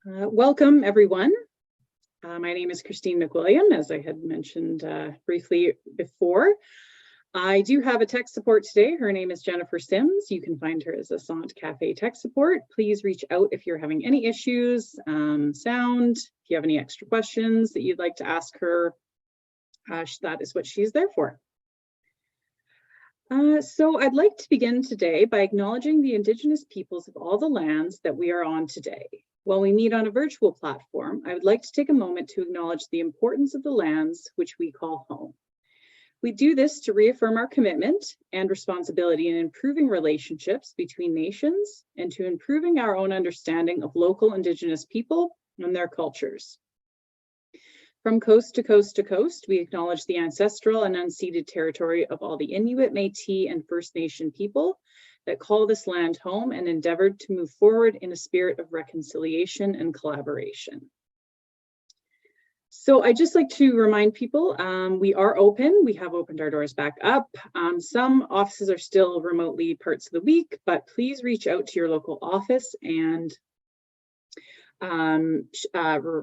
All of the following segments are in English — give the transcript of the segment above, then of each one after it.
Welcome, everyone. My name is Christine McWilliam, as I had mentioned briefly before. I do have a tech support today. Her name is Jennifer Sims. You can find her as Assant Cafe Tech Support. Please reach out if you're having any issues, sound, if you have any extra questions that you'd like to ask her. That is what she's there for. So I'd like to begin today by acknowledging the Indigenous peoples of all the lands that we are on today. While we meet on a virtual platform, I would like to take a moment to acknowledge the importance of the lands which we call home. We do this to reaffirm our commitment and responsibility in improving relationships between nations and to improving our own understanding of local Indigenous people and their cultures. From coast to coast to coast, we acknowledge the ancestral and unceded territory of all the Inuit, Métis, and First Nation people that call this land home and endeavored to move forward in a spirit of reconciliation and collaboration. So I'd just like to remind people, we are open. We have opened our doors back up. Some offices are still remotely parts of the week, but please reach out to your local office and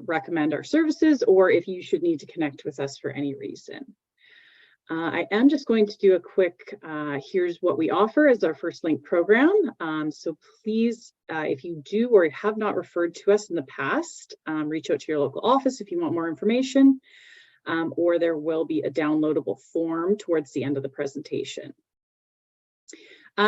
recommend our services, or if you should need to connect with us for any reason. I am just going to do a quick, here's what we offer as our First Link program. So please, if you do or have not referred to us in the past, reach out to your local office if you want more information, or there will be a downloadable form towards the end of the presentation.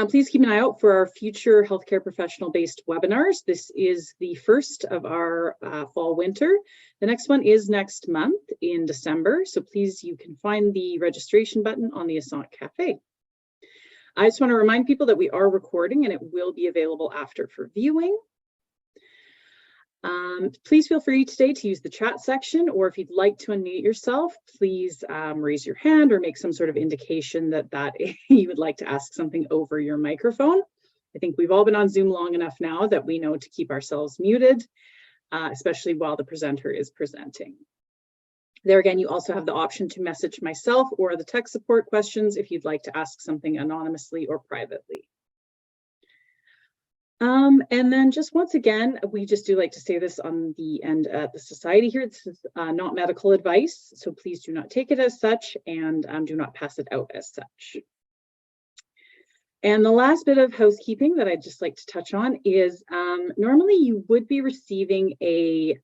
Please keep an eye out for our future healthcare professional-based webinars. This is the first of our fall-winter. The next one is next month in December, so please, you can find the registration button on the Assant Cafe. I just want to remind people that we are recording and it will be available after for viewing. Please feel free today to use the chat section, or if you'd like to unmute yourself, please raise your hand or make some sort of indication that you would like to ask something over your microphone. I think we've all been on Zoom long enough now that we know to keep ourselves muted, especially while the presenter is presenting. There again, you also have the option to message myself or the tech support questions if you'd like to ask something anonymously or privately. And then just once again, we just do like to say this on the end at the society here. This is not medical advice, so please do not take it as such and do not pass it out as such. And the last bit of housekeeping that I'd just like to touch on is normally you would be receiving a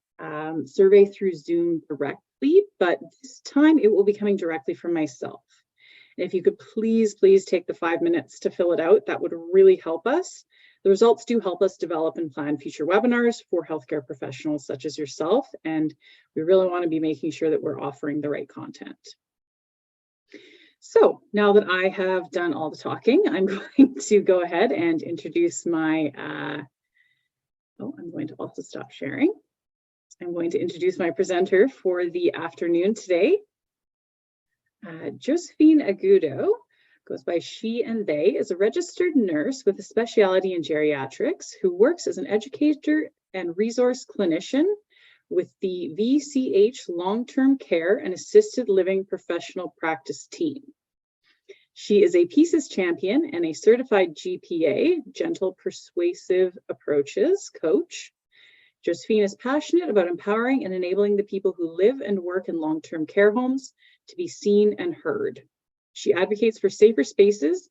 survey through Zoom directly, but this time it will be coming directly from myself. And if you could please take the 5 minutes to fill it out, that would really help us. The results do help us develop and plan future webinars for healthcare professionals such as yourself, and we really want to be making sure that we're offering the right content. So now that I have done all the talking, I'm going to go ahead and introduce my, I'm going to also stop sharing. I'm going to introduce my presenter for the afternoon today. Josephine Agudo, goes by she and they, is a registered nurse with a specialty in geriatrics who works as an educator and resource clinician with the VCH Long-Term Care and Assisted Living Professional Practice Team. She is a PIECES champion and a certified GPA, Gentle Persuasive Approaches coach. Josephine is passionate about empowering and enabling the people who live and work in long-term care homes to be seen and heard. She advocates for safer spaces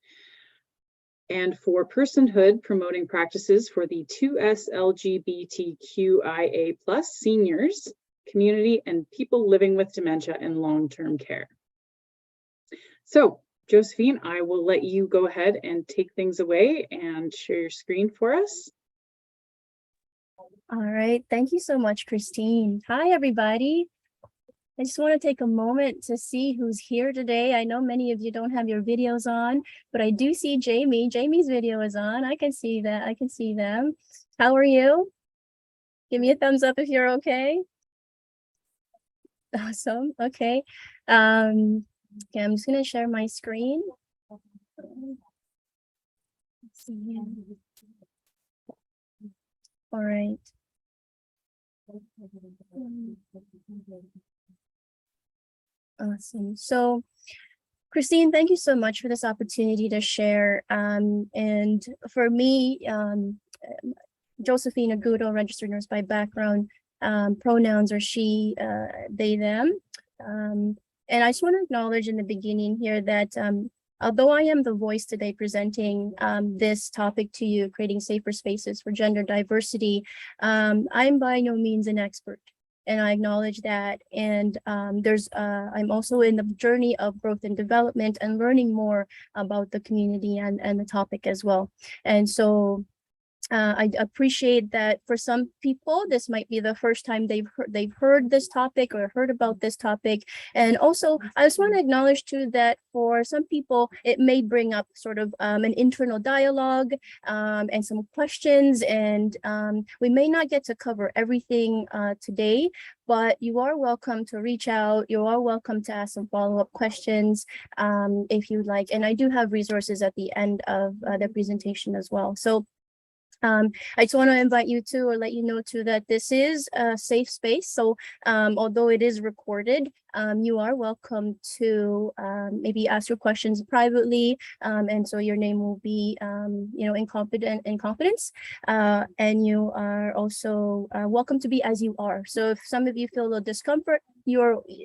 and for personhood promoting practices for the 2S LGBTQIA+ seniors, community, and people living with dementia and long-term care. So, Josephine, I will let you go ahead and take things away and share your screen for us. All right, thank you so much, Christine. Hi, everybody. I just want to take a moment to see who's here today. I know many of you don't have your videos on, but I do see Jamie. Jamie's video is on. I can see that. I can see them. How are you? Give me a thumbs up if you're okay. Awesome. Okay. Okay, I'm just going to share my screen. Let's see. All right. Awesome. So, Christine, thank you so much for this opportunity to share. And for me, Josephine Agudo, registered nurse by background. Pronouns are she, they, them. And I just want to acknowledge in the beginning here that although I am the voice today presenting this topic to you, creating safer spaces for gender diversity, I'm by no means an expert. And I acknowledge that. And I'm also in the journey of growth and development and learning more about the community and the topic as well. And so I appreciate that for some people, this might be the first time they've heard this topic or heard about this topic. And also, I just want to acknowledge too that for some people, it may bring up sort of an internal dialogue and some questions. And we may not get to cover everything today, but you are welcome to reach out. You are welcome to ask some follow-up questions if you'd like. And I do have resources at the end of the presentation as well. So I just want to invite you to, or let you know too, that this is a safe space. So although it is recorded, you are welcome to maybe ask your questions privately. And so your name will be, in confidence. And you are also welcome to be as you are. So if some of you feel a little discomfort,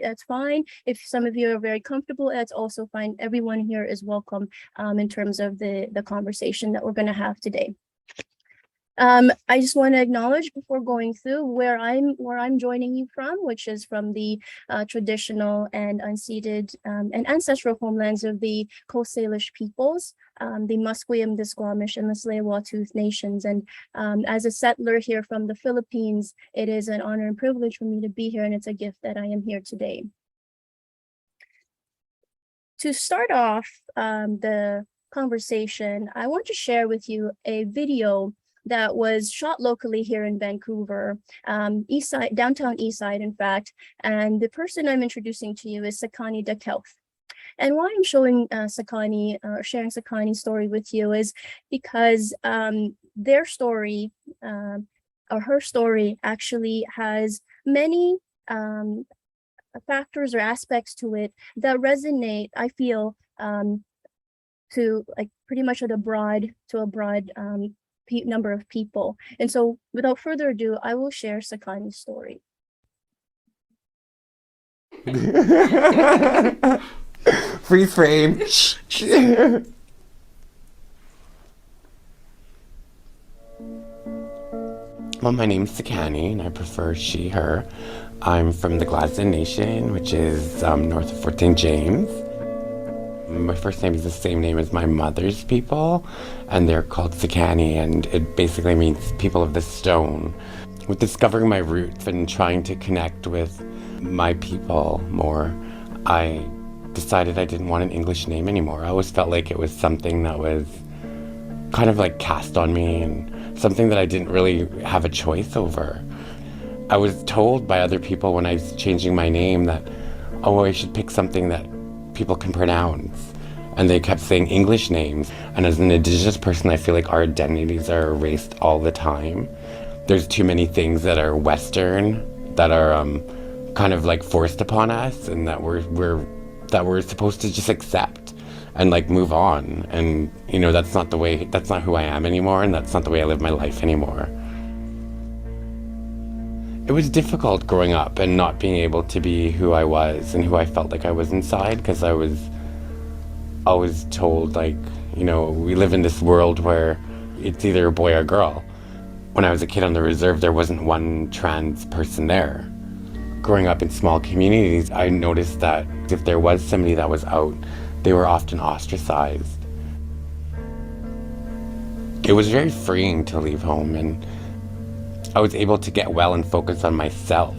that's fine. If some of you are very comfortable, that's also fine. Everyone here is welcome in terms of the conversation that we're going to have today. I just want to acknowledge before going through where I'm joining you from, which is from the traditional and unceded and ancestral homelands of the Coast Salish peoples, the Musqueam, the Squamish, and the Tsleil-Waututh nations. And as a settler here from the Philippines, it is an honor and privilege for me to be here, and it's a gift that I am here today. To start off the conversation, I want to share with you a video that was shot locally here in Vancouver, downtown Eastside, in fact. And the person I'm introducing to you is Sakani Dakauth. And why I'm showing Sakani, or sharing Sakani's story with you, is because their story, or her story, actually has many factors or aspects to it that resonate, I feel, to like pretty much a broad number of people. And so without further ado, I will share Sakani's story. Freeze frame. Well, my name's Sakani, and I prefer she, her. I'm from the Gladstone Nation, which is north of Fort St. James. My first name is the same name as my mother's people, and they're called Sakani, and it basically means people of the stone. With discovering my roots and trying to connect with my people more, I decided I didn't want an English name anymore. I always felt like it was something that was kind of like cast on me and something that I didn't really have a choice over. I was told by other people when I was changing my name that, oh, I should pick something that people can pronounce, and they kept saying English names. And as an Indigenous person, I feel like our identities are erased all the time. There's too many things that are Western, that are kind of like forced upon us, and that we're supposed to just accept and like move on. And that's not who I am anymore, and that's not the way I live my life anymore. It was difficult growing up and not being able to be who I was and who I felt like I was inside, because I was always told, like, we live in this world where it's either a boy or a girl. When I was a kid on the reserve, there wasn't one trans person there. Growing up in small communities, I noticed that if there was somebody that was out, they were often ostracized. It was very freeing to leave home, and I was able to get well and focus on myself.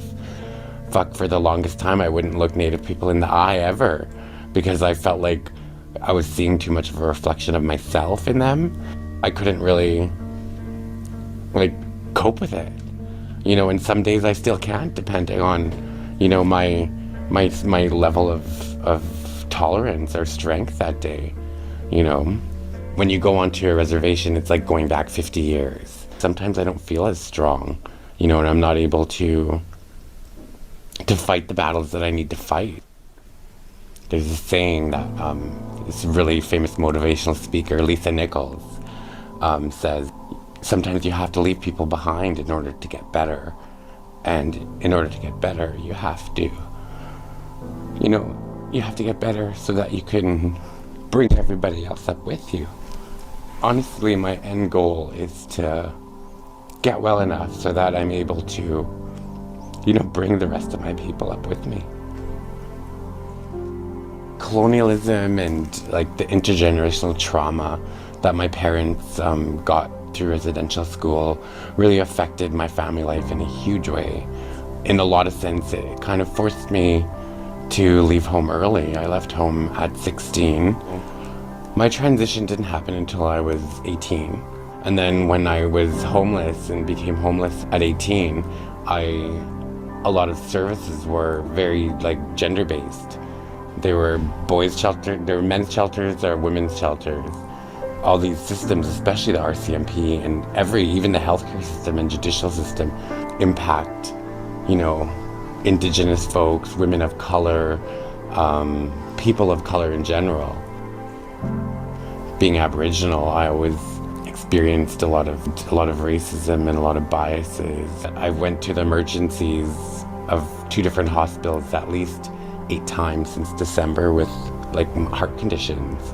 For the longest time, I wouldn't look Native people in the eye ever, because I felt like I was seeing too much of a reflection of myself in them. I couldn't really cope with it, and some days I still can't, depending on, my level of tolerance or strength that day. When you go onto a reservation, it's like going back 50 years. Sometimes I don't feel as strong, and I'm not able to fight the battles that I need to fight. There's a saying that this really famous motivational speaker, Lisa Nichols, says, sometimes you have to leave people behind in order to get better. And in order to get better, you have to, you have to get better so that you can bring everybody else up with you. Honestly, my end goal is to get well enough so that I'm able to, bring the rest of my people up with me. Colonialism and like the intergenerational trauma that my parents got through residential school really affected my family life in a huge way. In a lot of sense, it kind of forced me to leave home early. I left home at 16. My transition didn't happen until I was 18. And then when I was homeless and became homeless at 18, a lot of services were very gender-based. They were boys' shelters, there were men's shelters, there were women's shelters. All these systems, especially the RCMP and even the healthcare system and judicial system, impact, Indigenous folks, women of color, people of color in general. Being Aboriginal, I always experienced a lot of racism and a lot of biases. I went to the emergencies of 2 different hospitals at least 8 times since December with heart conditions.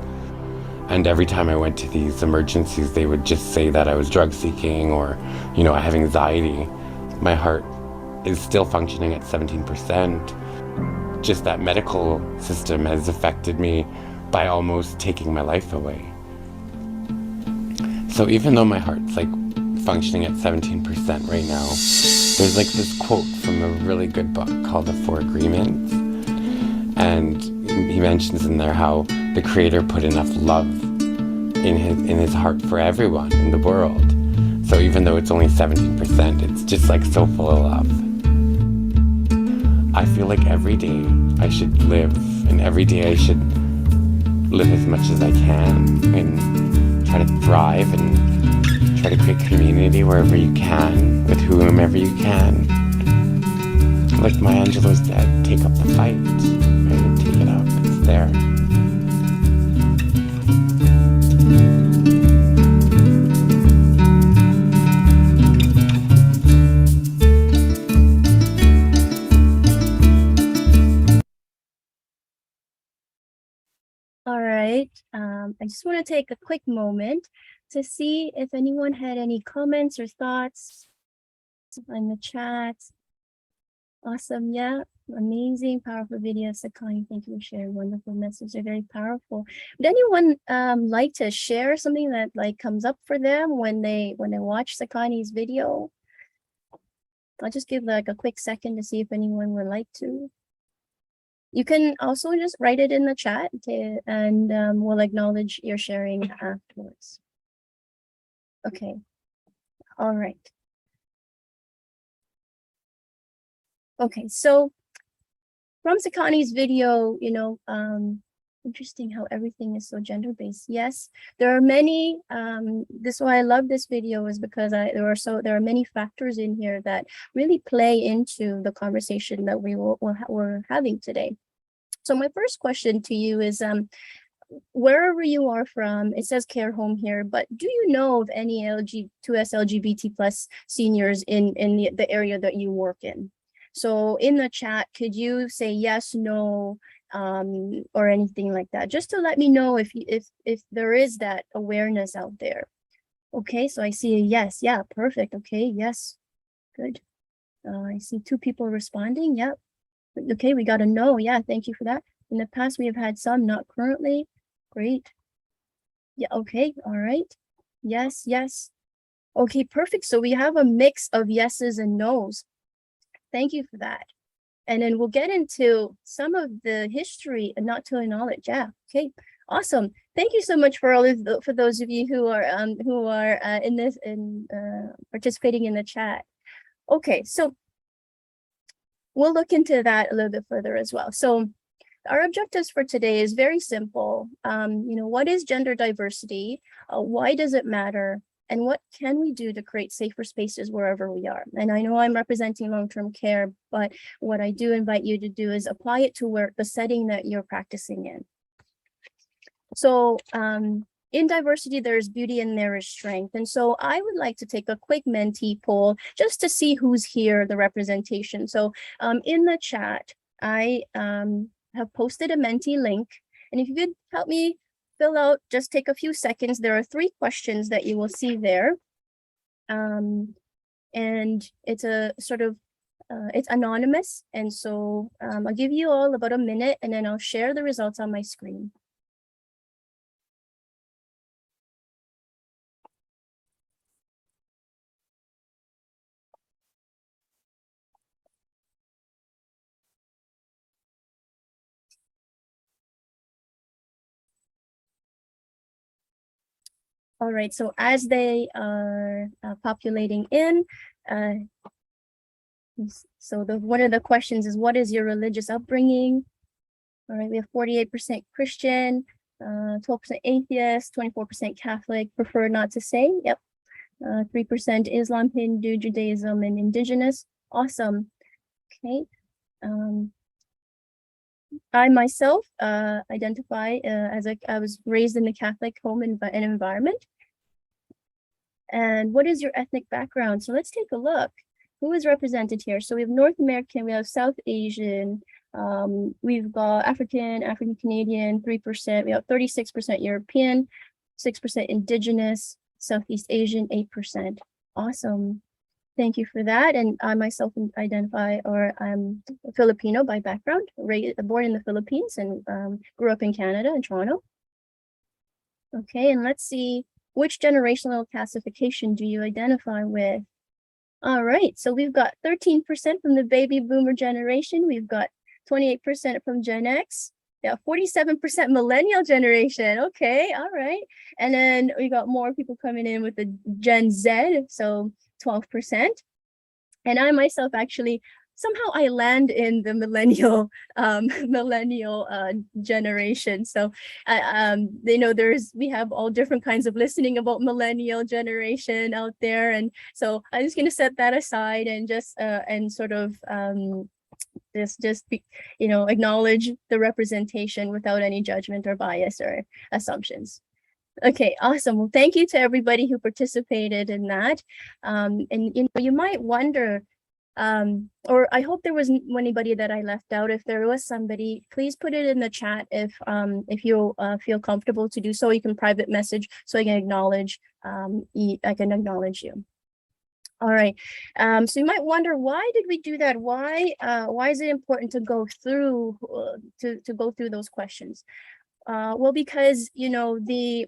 And every time I went to these emergencies, they would just say that I was drug seeking or, I have anxiety. My heart is still functioning at 17%. Just that medical system has affected me by almost taking my life away. So even though my heart's functioning at 17% right now, there's this quote from a really good book called The 4 Agreements. And he mentions in there how the Creator put enough love in his heart for everyone in the world. So even though it's only 17%, it's just so full of love. I feel like every day I should live, and every day I should live as much as I can and try to thrive and try to create community wherever you can, with whomever you can. Like Maya Angelou's said, take up the fight, right? Take it up, it's there. All right. I just want to take a quick moment to see if anyone had any comments or thoughts in the chat. Awesome. Yeah. Amazing, powerful video, Sakani. Thank you for sharing. Wonderful message. They're very powerful. Would anyone like to share something that comes up for them when they watch Sakani's video? I'll just give a quick second to see if anyone would like to. You can also just write it in the chat and we'll acknowledge your sharing afterwards. Okay. All right. Okay, so from Sakani's video, interesting how everything is so gender-based. Yes, there are many, this is why I love this video, is because there are many factors in here that really play into the conversation that we're having today. So my first question to you is, wherever you are from, it says care home here, but do you know of any2S LGBT plus seniors in the area that you work in? So in the chat, could you say yes, no, or anything like that, just to let me know if there is that awareness out there. Okay, so I see a yes. Yeah, perfect. Okay, yes, good. I see 2 people responding. Yep. Okay, we got a no. Yeah, thank you for that. In the past, we have had some, not currently. Great. Yeah, okay, all right. Yes, yes. Okay, perfect. So we have a mix of yeses and nos. Thank you for that. And then we'll get into some of the history and not to knowledge. Yeah, okay, awesome. Thank you so much for for those of you who are participating in the chat. Okay, so we'll look into that a little bit further as well. So our objectives for today is very simple. What is gender diversity? Why does it matter? And what can we do to create safer spaces wherever we are? And I know I'm representing long-term care, but what I do invite you to do is apply it to the setting that you're practicing in. So in diversity, there is beauty and there is strength. And so I would like to take a quick mentee poll just to see who's here, the representation. So in the chat, I have posted a mentee link. And if you could help me fill out, just take a few seconds. There are 3 questions that you will see there. And it's a sort of, it's anonymous. And so I'll give you all about a minute and then I'll share the results on my screen. All right, so as they are populating in, so one of the questions is, what is your religious upbringing? All right, we have 48% Christian, 12% atheist, 24% Catholic, prefer not to say, yep. 3% Islam, Hindu, Judaism, and indigenous. Awesome. Okay. I myself identify as I was raised in a Catholic home and environment. And what is your ethnic background? So let's take a look. Who is represented here? So we have North American, we have South Asian, we've got African Canadian, 3%, we have 36% European, 6% indigenous, Southeast Asian, 8%. Awesome. Thank you for that. And I myself identify, or I'm Filipino by background, born in the Philippines and grew up in Canada, in Toronto. Okay, and let's see, which generational classification do you identify with? All right, so we've got 13% from the baby boomer generation. We've got 28% from Gen X. Yeah, 47% millennial generation. Okay, all right. And then we got more people coming in with the Gen Z, so 12%. And I myself actually, somehow I land in the millennial generation. So you know, we have all different kinds of listening about millennial generation out there. And so I'm just gonna set that aside and just and sort of you know, acknowledge the representation without any judgment or bias or assumptions. Okay, awesome. Well, thank you to everybody who participated in that. And you know, you might wonder, or I hope there wasn't anybody that I left out. If there was somebody, please put it in the chat if you feel comfortable to do so. You can private message so I can acknowledge you. All right. So you might wonder, why did we do that? Why is it important to go through go through those questions? Well, because you know, the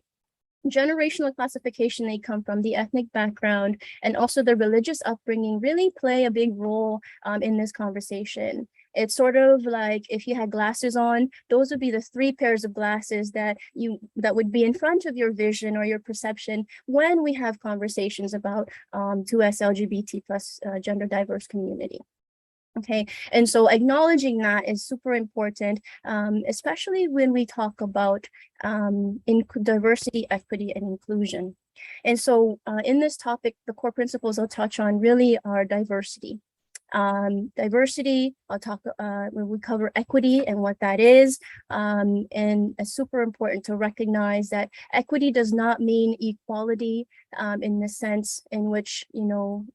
generational classification they come from, the ethnic background, and also the religious upbringing really play a big role in this conversation. It's sort of like if you had glasses on, those would be the 3 pairs of glasses that would be in front of your vision or your perception when we have conversations about 2S LGBT plus gender diverse community. Okay, and so acknowledging that is super important, especially when we talk about diversity, equity, and inclusion. And so in this topic, the core principles I'll touch on really are diversity. Diversity, I'll talk when we cover equity and what that is, and it's super important to recognize that equity does not mean equality in the sense in which, you know,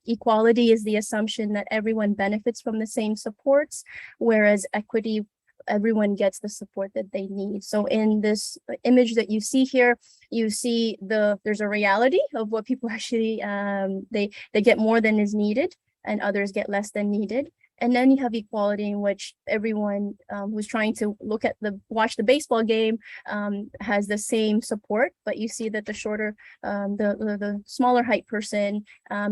equality is the assumption that everyone benefits from the same supports, whereas equity, everyone gets the support that they need. So in this image that you see here, you see there's a reality of what people actually they get more than is needed, and others get less than needed. And then you have equality, in which everyone who's trying to watch the baseball game has the same support, but you see that the shorter, the smaller height person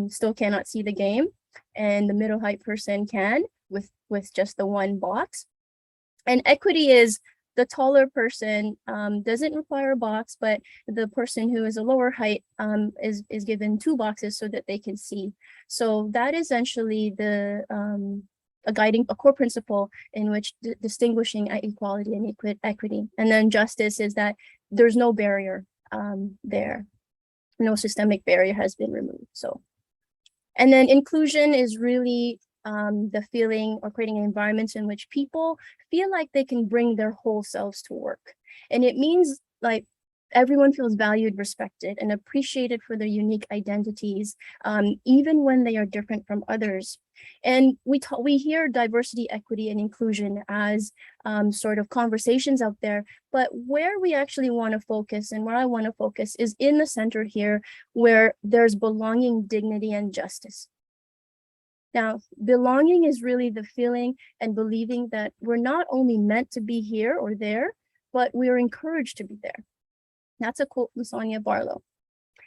still cannot see the game, and the middle height person can with just the one box. And equity is the taller person doesn't require a box, but the person who is a lower height is given 2 boxes so that they can see. So that is essentially a core principle in which distinguishing equality and equity. And then justice is that there's no barrier there. No systemic barrier has been removed. So, and then inclusion is really the feeling or creating environments in which people feel like they can bring their whole selves to work. And it means like everyone feels valued, respected, and appreciated for their unique identities, even when they are different from others. And we hear diversity, equity, and inclusion as sort of conversations out there, but where we actually want to focus and where I want to focus is in the center here, where there's belonging, dignity, and justice. Now, belonging is really the feeling and believing that we're not only meant to be here or there, but we are encouraged to be there. That's a quote from Sonia Barlow.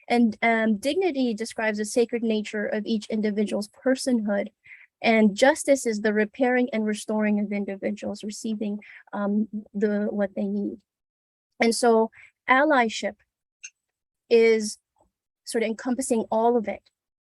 And dignity describes the sacred nature of each individual's personhood. And justice is the repairing and restoring of individuals receiving what they need. And so allyship is sort of encompassing all of it.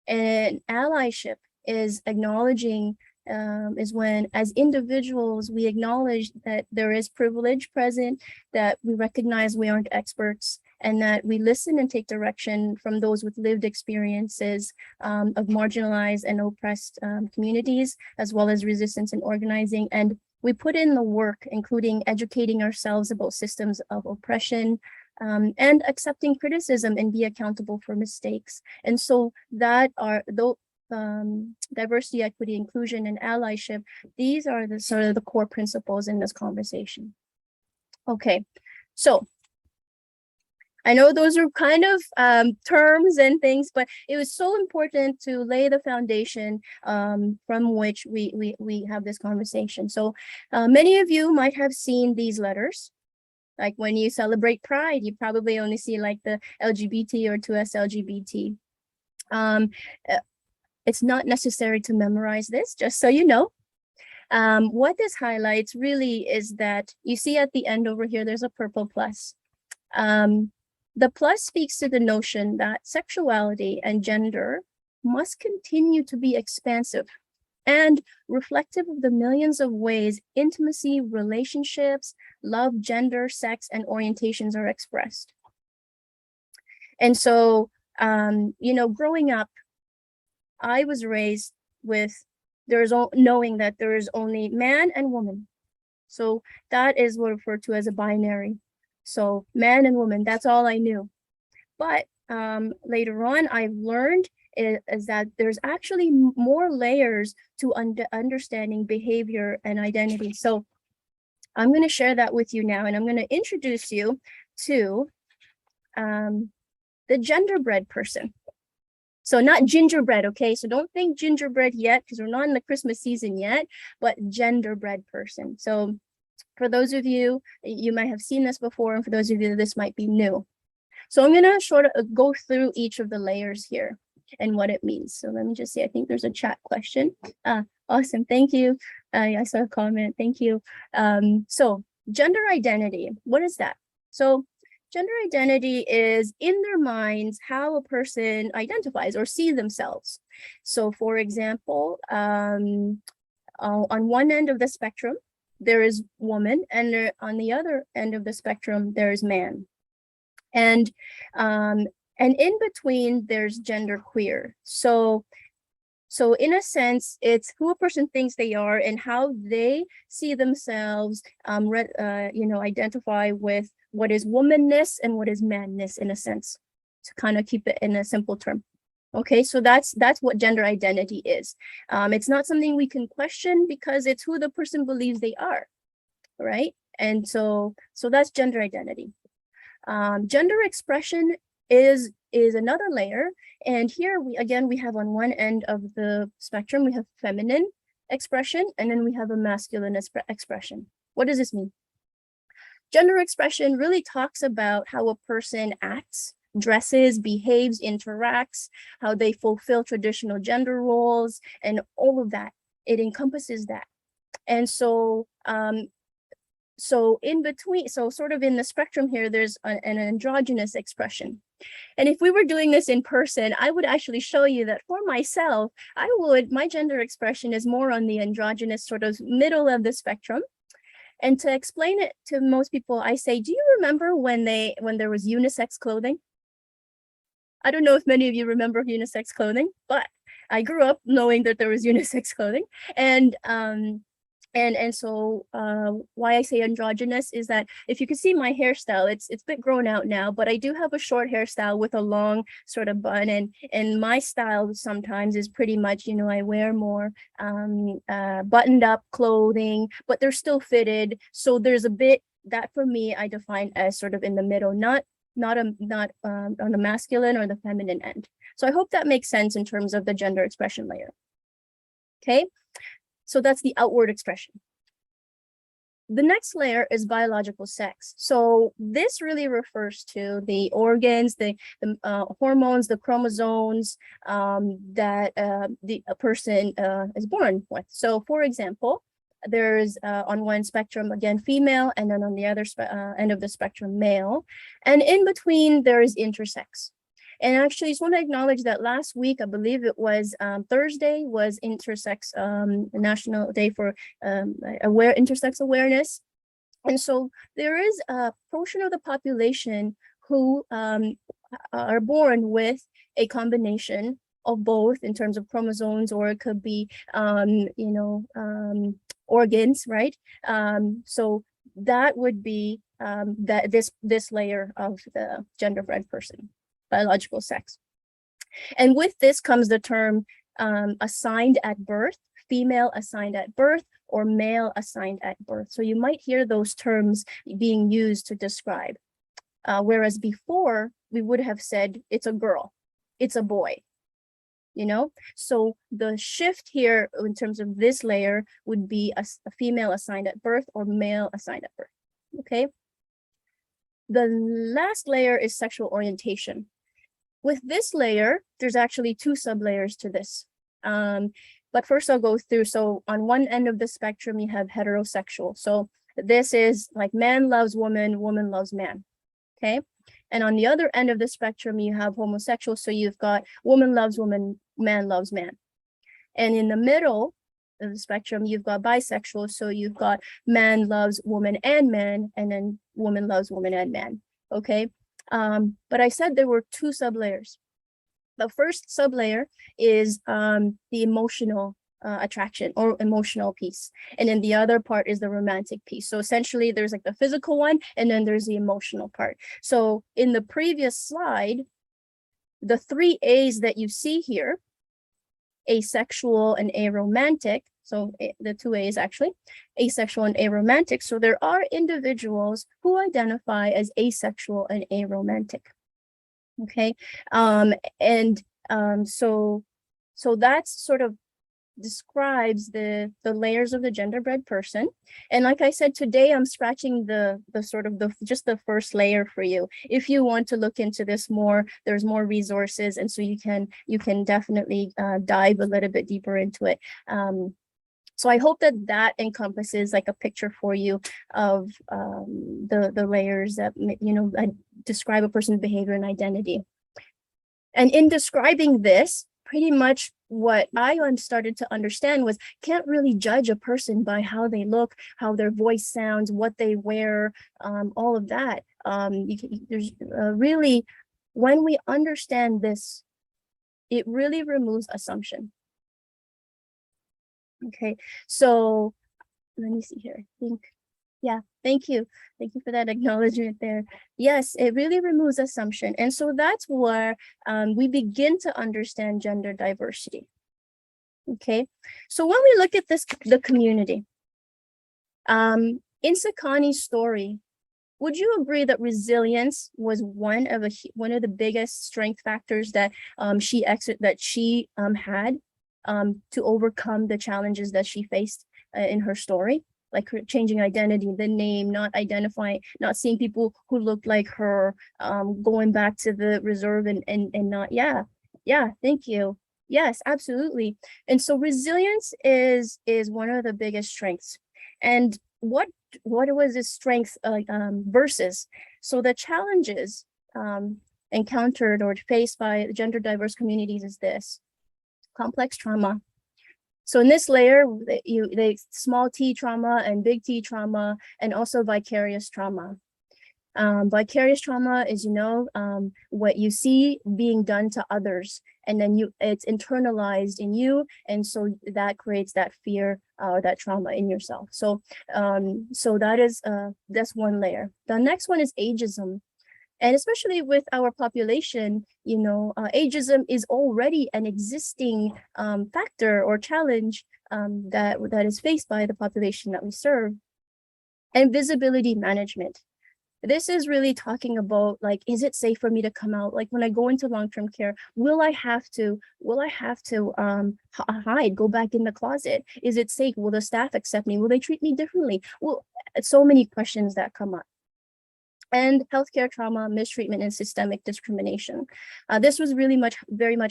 And allyship is acknowledging, is when as individuals, we acknowledge that there is privilege present, that we recognize we aren't experts, and that we listen and take direction from those with lived experiences of marginalized and oppressed communities, as well as resistance and organizing. And we put in the work, including educating ourselves about systems of oppression, and accepting criticism and be accountable for mistakes. And so that are those diversity, equity, inclusion, and allyship. These are the sort of the core principles in this conversation. Okay, so I know those are kind of terms and things, but it was so important to lay the foundation from which we have this conversation. So many of you might have seen these letters. Like when you celebrate Pride, you probably only see like the LGBT or 2S LGBT. It's not necessary to memorize this, just so you know. What this highlights really is that you see at the end over here, there's a purple plus. The plus speaks to the notion that sexuality and gender must continue to be expansive and reflective of the millions of ways intimacy, relationships, love, gender, sex, and orientations are expressed. And so, you know, growing up, I was raised with knowing that there is only man and woman. So that is what referred to as a binary. So man and woman, that's all I knew. But later on, I've learned is that there's actually more layers to understanding behavior and identity. So I'm going to share that with you now, and I'm going to introduce you to the genderbread person. So not gingerbread, okay? So don't think gingerbread yet, because we're not in the Christmas season yet, but genderbread person. So for those of you, you might have seen this before, and for those of you, this might be new. So I'm gonna sort of go through each of the layers here and what it means. So let me just see, I think there's a chat question. Awesome, thank you. I saw a comment, thank you. So gender identity, what is that? So gender identity is in their minds how a person identifies or sees themselves. So for example, on one end of the spectrum, there is woman, and on the other end of the spectrum, there is man. And in between, there's gender queer. So in a sense, it's who a person thinks they are and how they see themselves, identify with what is womanness and what is manness, in a sense, to kind of keep it in a simple term. Okay, so that's what gender identity is. It's not something we can question because it's who the person believes they are, right? And so that's gender identity. Gender expression is another layer, and here we have on one end of the spectrum, we have feminine expression, and then we have a masculine expression. What does this mean? Gender expression really talks about how a person acts, dresses, behaves, interacts, how they fulfill traditional gender roles, and all of that. It encompasses that. And so in between, so sort of in the spectrum here, there's an androgynous expression. And if we were doing this in person, I would actually show you that for myself, my gender expression is more on the androgynous sort of middle of the spectrum. And to explain it to most people, I say, do you remember when there was unisex clothing? I don't know if many of you remember unisex clothing, but I grew up knowing that there was unisex clothing. And And so why I say androgynous is that if you can see my hairstyle, it's a bit grown out now, but I do have a short hairstyle with a long sort of bun, and my style sometimes is pretty much, you know, I wear more buttoned up clothing, but they're still fitted. So there's a bit that for me I define as sort of in the middle, not on the masculine or the feminine end. So I hope that makes sense in terms of the gender expression layer. Okay. So that's the outward expression. The next layer is biological sex. So this really refers to the organs, the hormones, the chromosomes that a person is born with. So for example, there's on one spectrum, again, female, and then on the other end of the spectrum, male. And in between, there is intersex. And actually, I just want to acknowledge that last week, I believe it was Thursday, was Intersex National Day for Intersex Awareness. And so there is a portion of the population who are born with a combination of both in terms of chromosomes, or it could be, organs, right? So that would be this layer of the gender-red person. Biological sex. And with this comes the term assigned at birth, female assigned at birth, or male assigned at birth. So you might hear those terms being used to describe. Whereas before, we would have said it's a girl, it's a boy, you know? So the shift here in terms of this layer would be a female assigned at birth or male assigned at birth, okay? The last layer is sexual orientation. With this layer, there's actually two sublayers to this. But first I'll go through. So on one end of the spectrum, you have heterosexual. So this is like man loves woman, woman loves man, okay? And on the other end of the spectrum, you have homosexual. So you've got woman loves woman, man loves man. And in the middle of the spectrum, you've got bisexual. So you've got man loves woman and man, and then woman loves woman and man, okay? But I said there were two sublayers. The first sublayer is the emotional attraction or emotional piece. And then the other part is the romantic piece. So essentially there's like the physical one, and then there's the emotional part. So in the previous slide, the 3 A's that you see here, asexual and aromantic, so the 2 A's actually, asexual and aromantic. So there are individuals who identify as asexual and aromantic. Okay, so that's sort of describes the layers of the gender-bred person. And like I said, today I'm scratching the sort of just the first layer for you. If you want to look into this more, there's more resources, and so you can definitely dive a little bit deeper into it. So I hope that encompasses like a picture for you of the layers that, you know, describe a person's behavior and identity. And in describing this, pretty much what I started to understand was can't really judge a person by how they look, how their voice sounds, what they wear, all of that. There's really, when we understand this, it really removes assumption. Okay, so let me see here. I think, yeah, thank you. Thank you for that acknowledgement there. Yes, it really removes assumption. And so that's where we begin to understand gender diversity. Okay, so when we look at the community, in Sakani's story, would you agree that resilience was one of the biggest strength factors that she had to overcome the challenges that she faced in her story, like her changing identity, the name, not seeing people who looked like her, going back to the reserve and not, yeah, thank you. Yes, absolutely. And so resilience is one of the biggest strengths. And what was this strength versus? So the challenges encountered or faced by gender diverse communities is this: complex trauma. So in this layer, they small t trauma and big T trauma, and also vicarious trauma. Vicarious trauma is, what you see being done to others, and then it's internalized in you, and so that creates that fear or that trauma in yourself. So so that's one layer. The next one is ageism. And especially with our population, ageism is already an existing factor or challenge that is faced by the population that we serve. And visibility management. This is really talking about, like, is it safe for me to come out? Like when I go into long-term care, will I have to hide, go back in the closet? Is it safe? Will the staff accept me? Will they treat me differently? Well, so many questions that come up. And healthcare trauma, mistreatment, and systemic discrimination. This was very much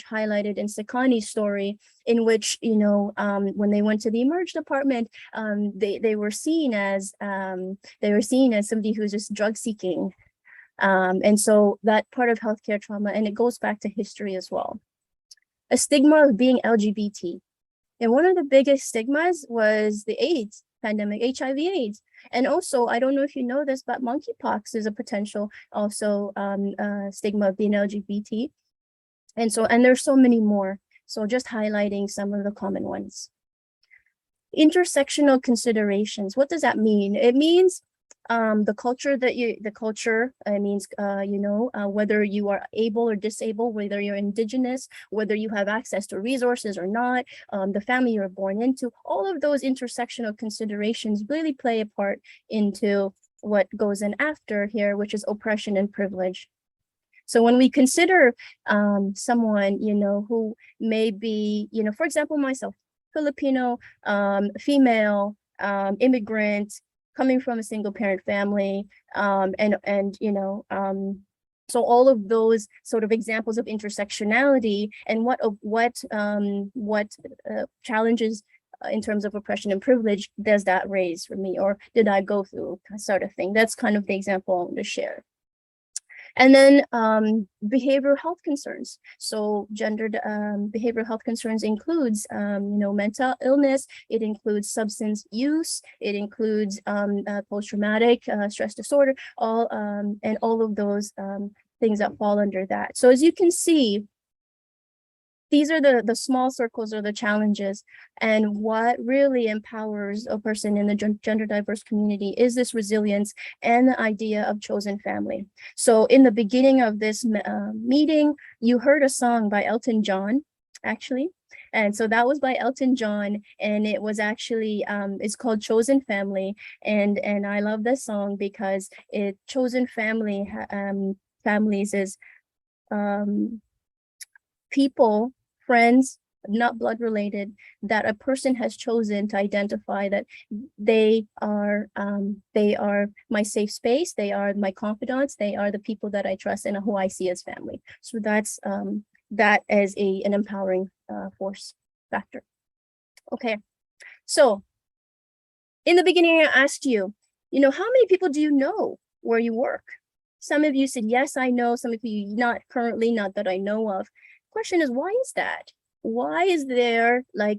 highlighted in Sekani's story, in which, when they went to the emerge department, they were seen as somebody who's just drug seeking. And so that part of healthcare trauma, and it goes back to history as well. A stigma of being LGBT. And one of the biggest stigmas was the AIDS pandemic, HIV/AIDS. And also, I don't know if you know this, but monkeypox is a potential also stigma of being LGBT. And there's so many more. So just highlighting some of the common ones. Intersectional considerations. What does that mean? It means the culture means, whether you are able or disabled, whether you're indigenous, whether you have access to resources or not, the family you're born into, all of those intersectional considerations really play a part into what goes in after here, which is oppression and privilege. So when we consider someone, who may be, for example, myself, Filipino, female, immigrant, coming from a single parent family, so all of those sort of examples of intersectionality and what challenges in terms of oppression and privilege does that raise for me, or did I go through, sort of thing. That's kind of the example I want to share. And then behavioral health concerns. So gendered behavioral health concerns includes, mental illness. It includes substance use. It includes post-traumatic stress disorder, and all of those things that fall under that. So as you can see, these are the small circles or the challenges, and what really empowers a person in the gender diverse community is this resilience and the idea of chosen family. So in the beginning of this meeting, you heard a song by Elton John, actually. And so that was by Elton John, and it was actually, it's called Chosen Family. And I love this song because chosen family, families is people, friends, not blood related, that a person has chosen to identify that they are my safe space, they are my confidants, they are the people that I trust and who I see as family. So that's that as an empowering force factor. Okay, so in the beginning I asked you, how many people do you know where you work? Some of you said, yes, I know. Some of you not currently, not that I know of. Question is, why is that? Why is there why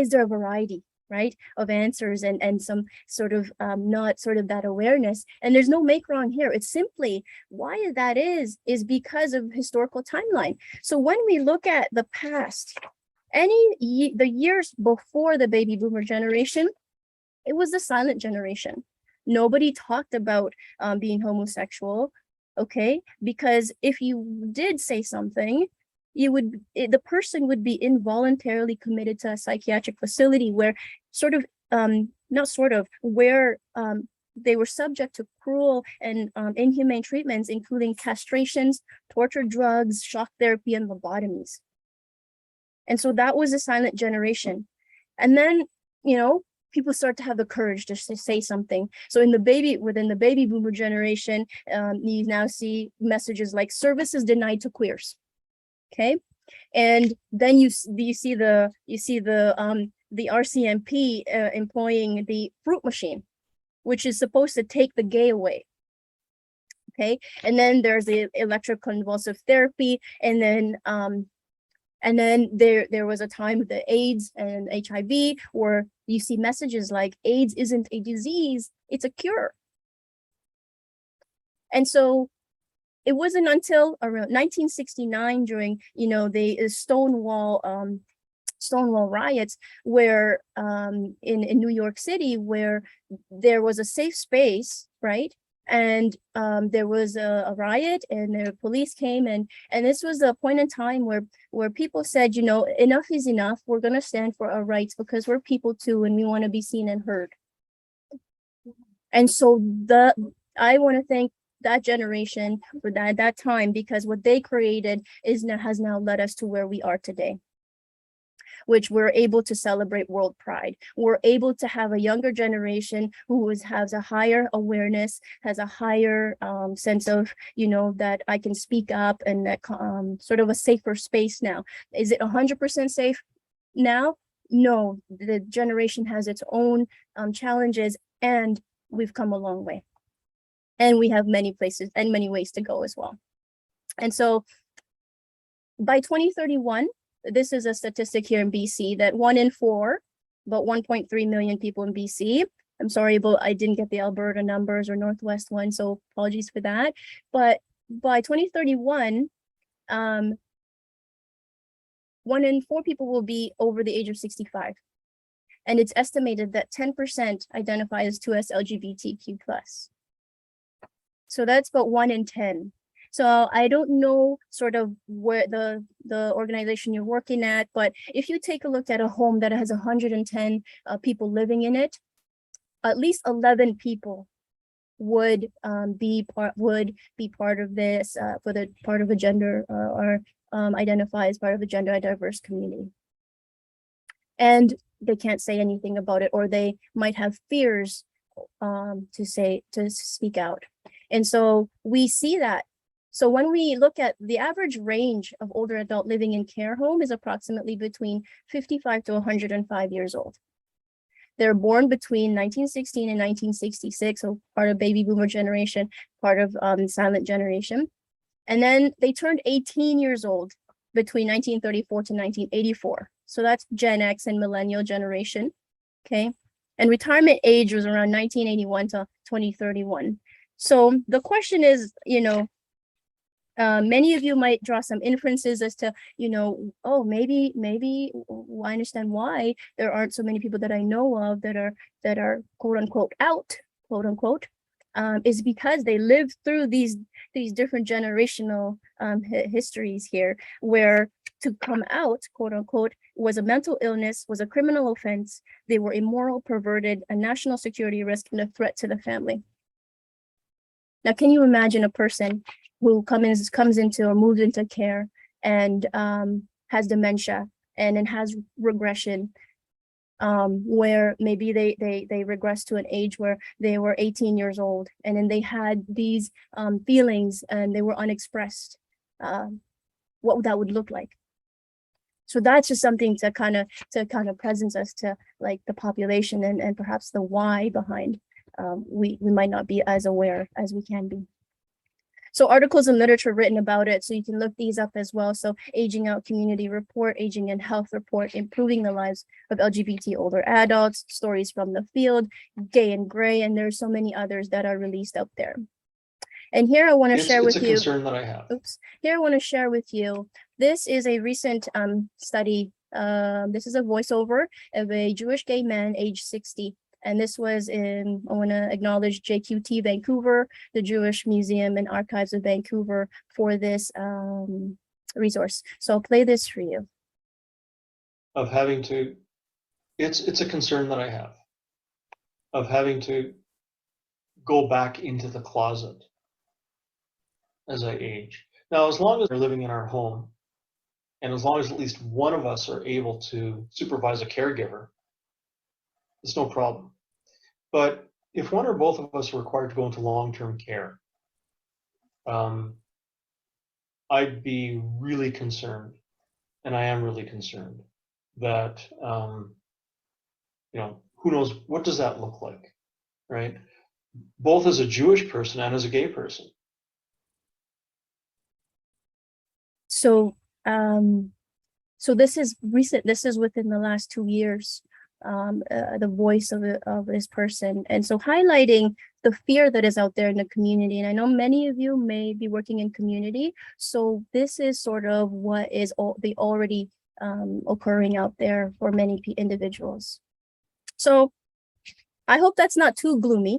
is there a variety, right, of answers and some sort of not sort of that awareness? And there's no make wrong here. It's simply why that is because of historical timeline. So when we look at the past, the years before the baby boomer generation, it was the silent generation. Nobody talked about being homosexual. Okay, because if you did say something, the person would be involuntarily committed to a psychiatric facility where where they were subject to cruel and inhumane treatments, including castrations, torture, drugs, shock therapy, and lobotomies. And so that was a silent generation. And then, people start to have the courage to say something. So within the baby boomer generation, you now see messages like services denied to queers. Okay, and then you see the RCMP employing the fruit machine, which is supposed to take the gay away. Okay, and then there's the electroconvulsive therapy, and then there was a time with the AIDS and HIV where you see messages like AIDS isn't a disease, it's a cure. And so it wasn't until around 1969 during, the Stonewall riots, where in New York City, where there was a safe space, right? And there was a riot, and the police came, and this was a point in time where people said, enough is enough. We're going to stand for our rights because we're people too, and we want to be seen and heard. And so I want to thank that generation for that time, because what they created has now led us to where we are today, which we're able to celebrate World Pride. We're able to have a younger generation who has a higher awareness, has a higher sense of, that I can speak up, and that sort of a safer space now. Is it 100% safe now? No, the generation has its own challenges, and we've come a long way. And we have many places and many ways to go as well. And so by 2031, this is a statistic here in BC that 1 in 4, about 1.3 million people in BC. I'm sorry, but I didn't get the Alberta numbers or Northwest one, so apologies for that. But by 2031, 1 in 4 people will be over the age of 65. And it's estimated that 10% identify as 2S LGBTQ+. So that's about 1 in 10. So I don't know sort of where the organization you're working at, but if you take a look at a home that has 110 people living in it, at least 11 people would be part of this for the part of a gender or identify as part of a gender diverse community. And they can't say anything about it, or they might have fears to speak out. And so we see that. So when we look at the average range of older adult living in care home is approximately between 55 to 105 years old. They're born between 1916 and 1966, so part of baby boomer generation, part of silent generation. And then they turned 18 years old between 1934 to 1984. So that's Gen X and millennial generation, okay? And retirement age was around 1981 to 2031. So the question is, many of you might draw some inferences as to, oh, maybe I understand why there aren't so many people that I know of that are quote unquote out, quote unquote, is because they lived through these different generational histories here, where to come out, quote unquote, was a mental illness, was a criminal offense. They were immoral, perverted, a national security risk, and a threat to the family. Now, can you imagine a person who comes into or moves into care and has dementia and then has regression, where maybe they regress to an age where they were 18 years old, and then they had these feelings and they were unexpressed, what that would look like. So that's just something to kind of present us to like the population and perhaps the why behind we might not be as aware as we can be. So articles and literature written about it, so you can look these up as well. So Aging Out Community Report, Aging and Health Report, Improving the Lives of LGBT Older Adults, Stories from the Field, Gay and Gray, and there's so many others that are released out there. And here I want to share with you. It's a concern that I have. Oops. Here I want to share with you. This is a recent study. This is a voiceover of a Jewish gay man, age 60. And this was I want to acknowledge JQT Vancouver, the Jewish Museum and Archives of Vancouver, for this resource. So I'll play this for you. Of having to, it's a concern that I have, of having to go back into the closet as I age. Now, as long as we're living in our home, and as long as at least one of us are able to supervise a caregiver, it's no problem. But if one or both of us are required to go into long-term care, I'd be really concerned, and I am really concerned that, who knows, what does that look like, right? Both as a Jewish person and as a gay person. So, so this is recent. This is within the last 2 years. The voice of this person, and so highlighting the fear that is out there in the community. And I know many of you may be working in community, so this is sort of what is already occurring out there for many individuals. So I hope that's not too gloomy,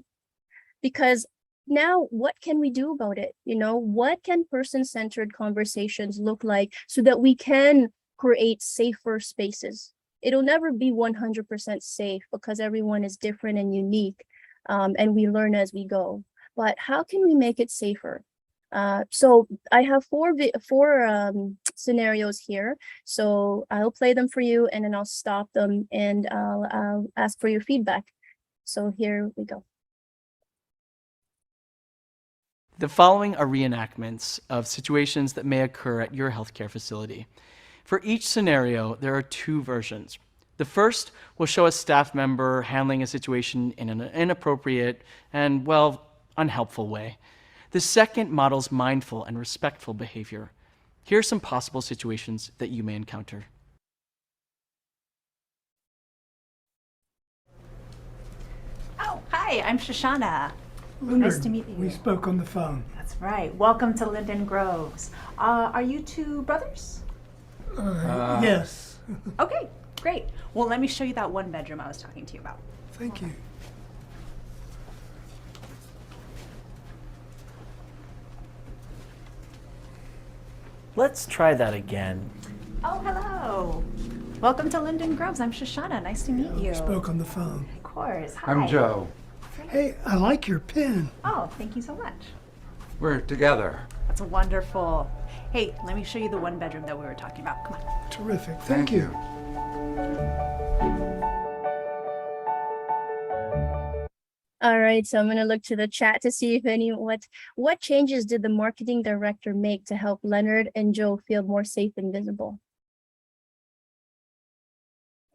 because now what can we do about it? You know, what can person-centered conversations look like so that we can create safer spaces? It'll never be 100% safe because everyone is different and unique, and we learn as we go. But how can we make it safer? So I have four scenarios here. So I'll play them for you, and then I'll stop them, and I'll ask for your feedback. So here we go. The following are reenactments of situations that may occur at your healthcare facility. For each scenario, there are two versions. The first will show a staff member handling a situation in an inappropriate and, well, unhelpful way. The second models mindful and respectful behavior. Here are some possible situations that you may encounter. Oh, hi, I'm Shoshana. Leonard, Nice to meet you. We spoke on the phone. That's right. Welcome to Linden Groves. Are you two brothers? Yes. Okay, great. Well, let me show you that one bedroom I was talking to you about. Thank you. Let's try that again. Oh, hello. Welcome to Linden Groves. I'm Shoshana. Nice to meet you. We spoke on the phone. Of course. Hi. I'm Joe. Hey, I like your pen. Oh, thank you so much. We're together. That's wonderful. Hey, let me show you the one bedroom that we were talking about. Come on. Terrific. Thank you. All right, so I'm going to look to the chat to see if what changes did the marketing director make to help Leonard and Joe feel more safe and visible?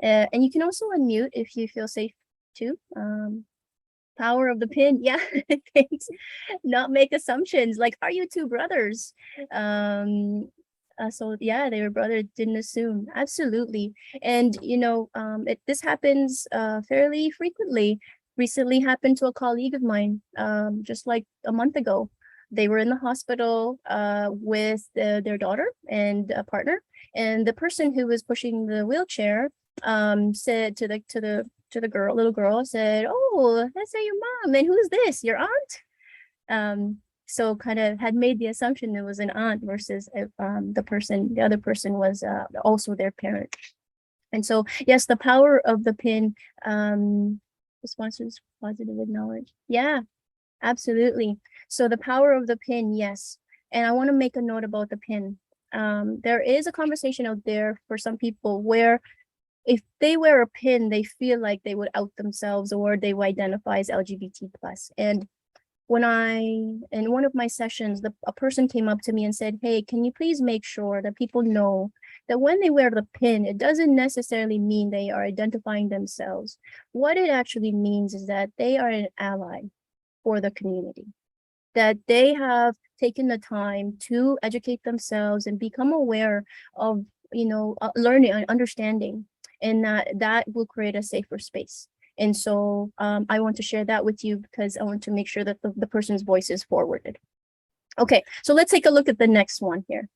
And you can also unmute if you feel safe too. Power of the pin. Yeah, thanks. Not make assumptions. Like, are you two brothers? So yeah, they were brothers, didn't assume. Absolutely. And you know, this happens fairly frequently. Recently happened to a colleague of mine, just like a month ago. They were in the hospital with their daughter and a partner, and the person who was pushing the wheelchair said to the little girl, said, "Oh, that's your mom, and who's this? Your aunt?" So kind of had made the assumption it was an aunt versus the other person was also their parent. And so yes, the power of the pin. Responses, positive acknowledge. Yeah, absolutely. So the power of the pin, yes. And I want to make a note about the pin. There is a conversation out there for some people where if they wear a pin, they feel like they would out themselves or they would identify as LGBT+. And in one of my sessions, a person came up to me and said, "Hey, can you please make sure that people know that when they wear the pin, it doesn't necessarily mean they are identifying themselves. What it actually means is that they are an ally for the community, that they have taken the time to educate themselves and become aware of, learning and understanding, and that will create a safer space." And so I want to share that with you because I want to make sure that the person's voice is forwarded. Okay, so let's take a look at the next one here.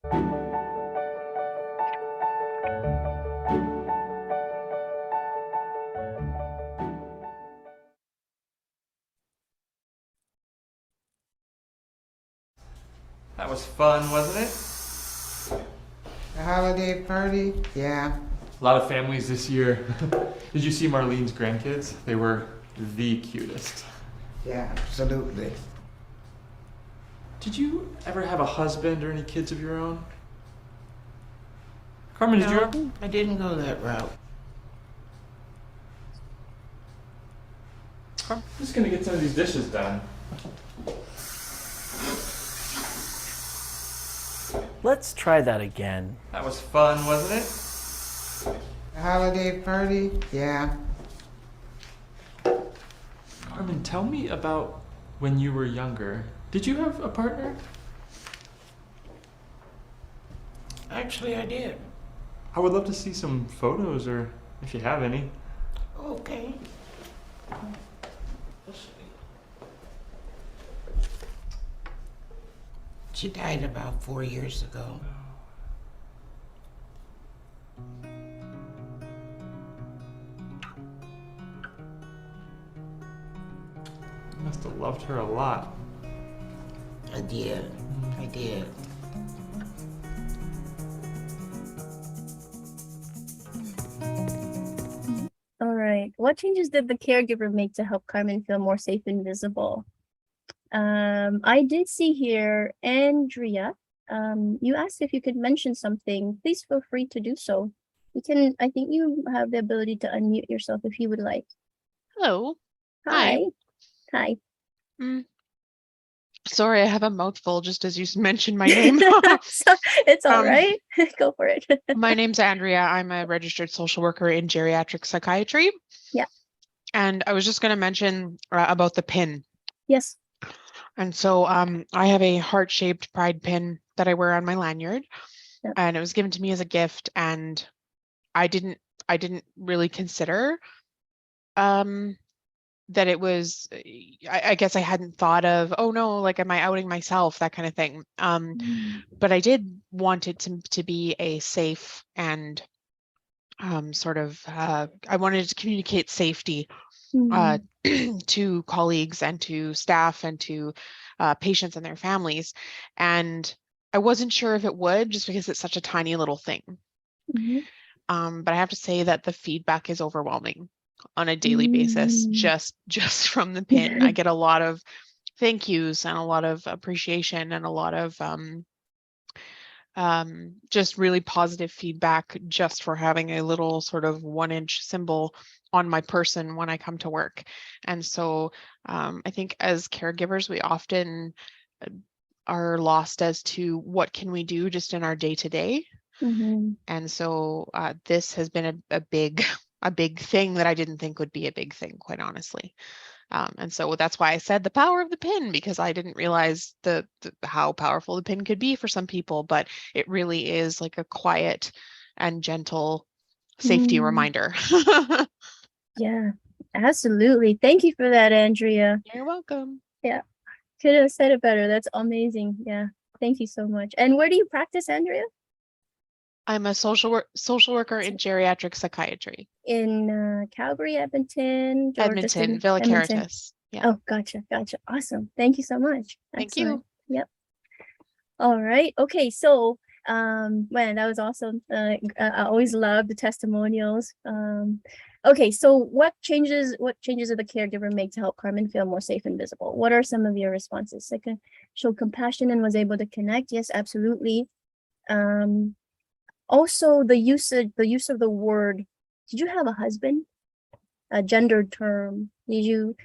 That was fun, wasn't it? A holiday party? Yeah. A lot of families this year. Did you see Marlene's grandkids? They were the cutest. Yeah, absolutely. Did you ever have a husband or any kids of your own? Carmen, did you ever? I didn't go that route. I'm just gonna get some of these dishes done. Let's try that again. That was fun, wasn't it? A holiday party? Yeah. Carmen, tell me about when you were younger. Did you have a partner? Actually, I did. I would love to see some photos, or if you have any. Okay. Let's She died about 4 years ago. You must have loved her a lot. I did. I did. All right. What changes did the caregiver make to help Carmen feel more safe and visible? I did see here, Andrea, you asked if you could mention something. Please feel free to do so. You can, I think you have the ability to unmute yourself if you would like. Hello. Hi. Hi. Sorry, I have a mouthful just as you mentioned my name. So, it's all Um, right. Go for it. My name's Andrea. I'm a registered social worker in geriatric psychiatry. Yeah. And I was just going to mention about the pin. Yes. And so I have a heart-shaped pride pin that I wear on my lanyard. Yep. And it was given to me as a gift, and I didn't really consider that it was, I guess I hadn't thought of, oh no, like, am I outing myself, that kind of thing. But I did want it to be a safe and sort of, I wanted to communicate safety to colleagues and to staff and to patients and their families. And I wasn't sure if it would, just because it's such a tiny little thing. But I have to say that the feedback is overwhelming on a daily basis, just from the pin. I get a lot of thank yous and a lot of appreciation and a lot of just really positive feedback just for having a little sort of 1-inch symbol on my person when I come to work. And so I think as caregivers, we often are lost as to what can we do just in our day-to-day. And so this has been a big thing that I didn't think would be a big thing, quite honestly. And so that's why I said the power of the pin, because I didn't realize the how powerful the pin could be for some people, but it really is like a quiet and gentle safety reminder. Yeah, absolutely. Thank you for that, Andrea. You're welcome. Yeah, could have said it better. That's amazing. Yeah, thank you so much. And where do you practice, Andrea? I'm a social worker in geriatric psychiatry. In Calgary, Edmonton, or just in Edmonton, Villa Edmonton? Caritas. Yeah. Oh, gotcha. Awesome. Thank you so much. Thank Excellent. you. Yep. All right. Okay. So, man, that was awesome. I always love the testimonials. Okay. So what changes did the caregiver make to help Carmen feel more safe and visible? What are some of your responses? Like, showed compassion and was able to connect. Yes, absolutely. Also the use of the word. Did you have a husband? A gendered term. Did you,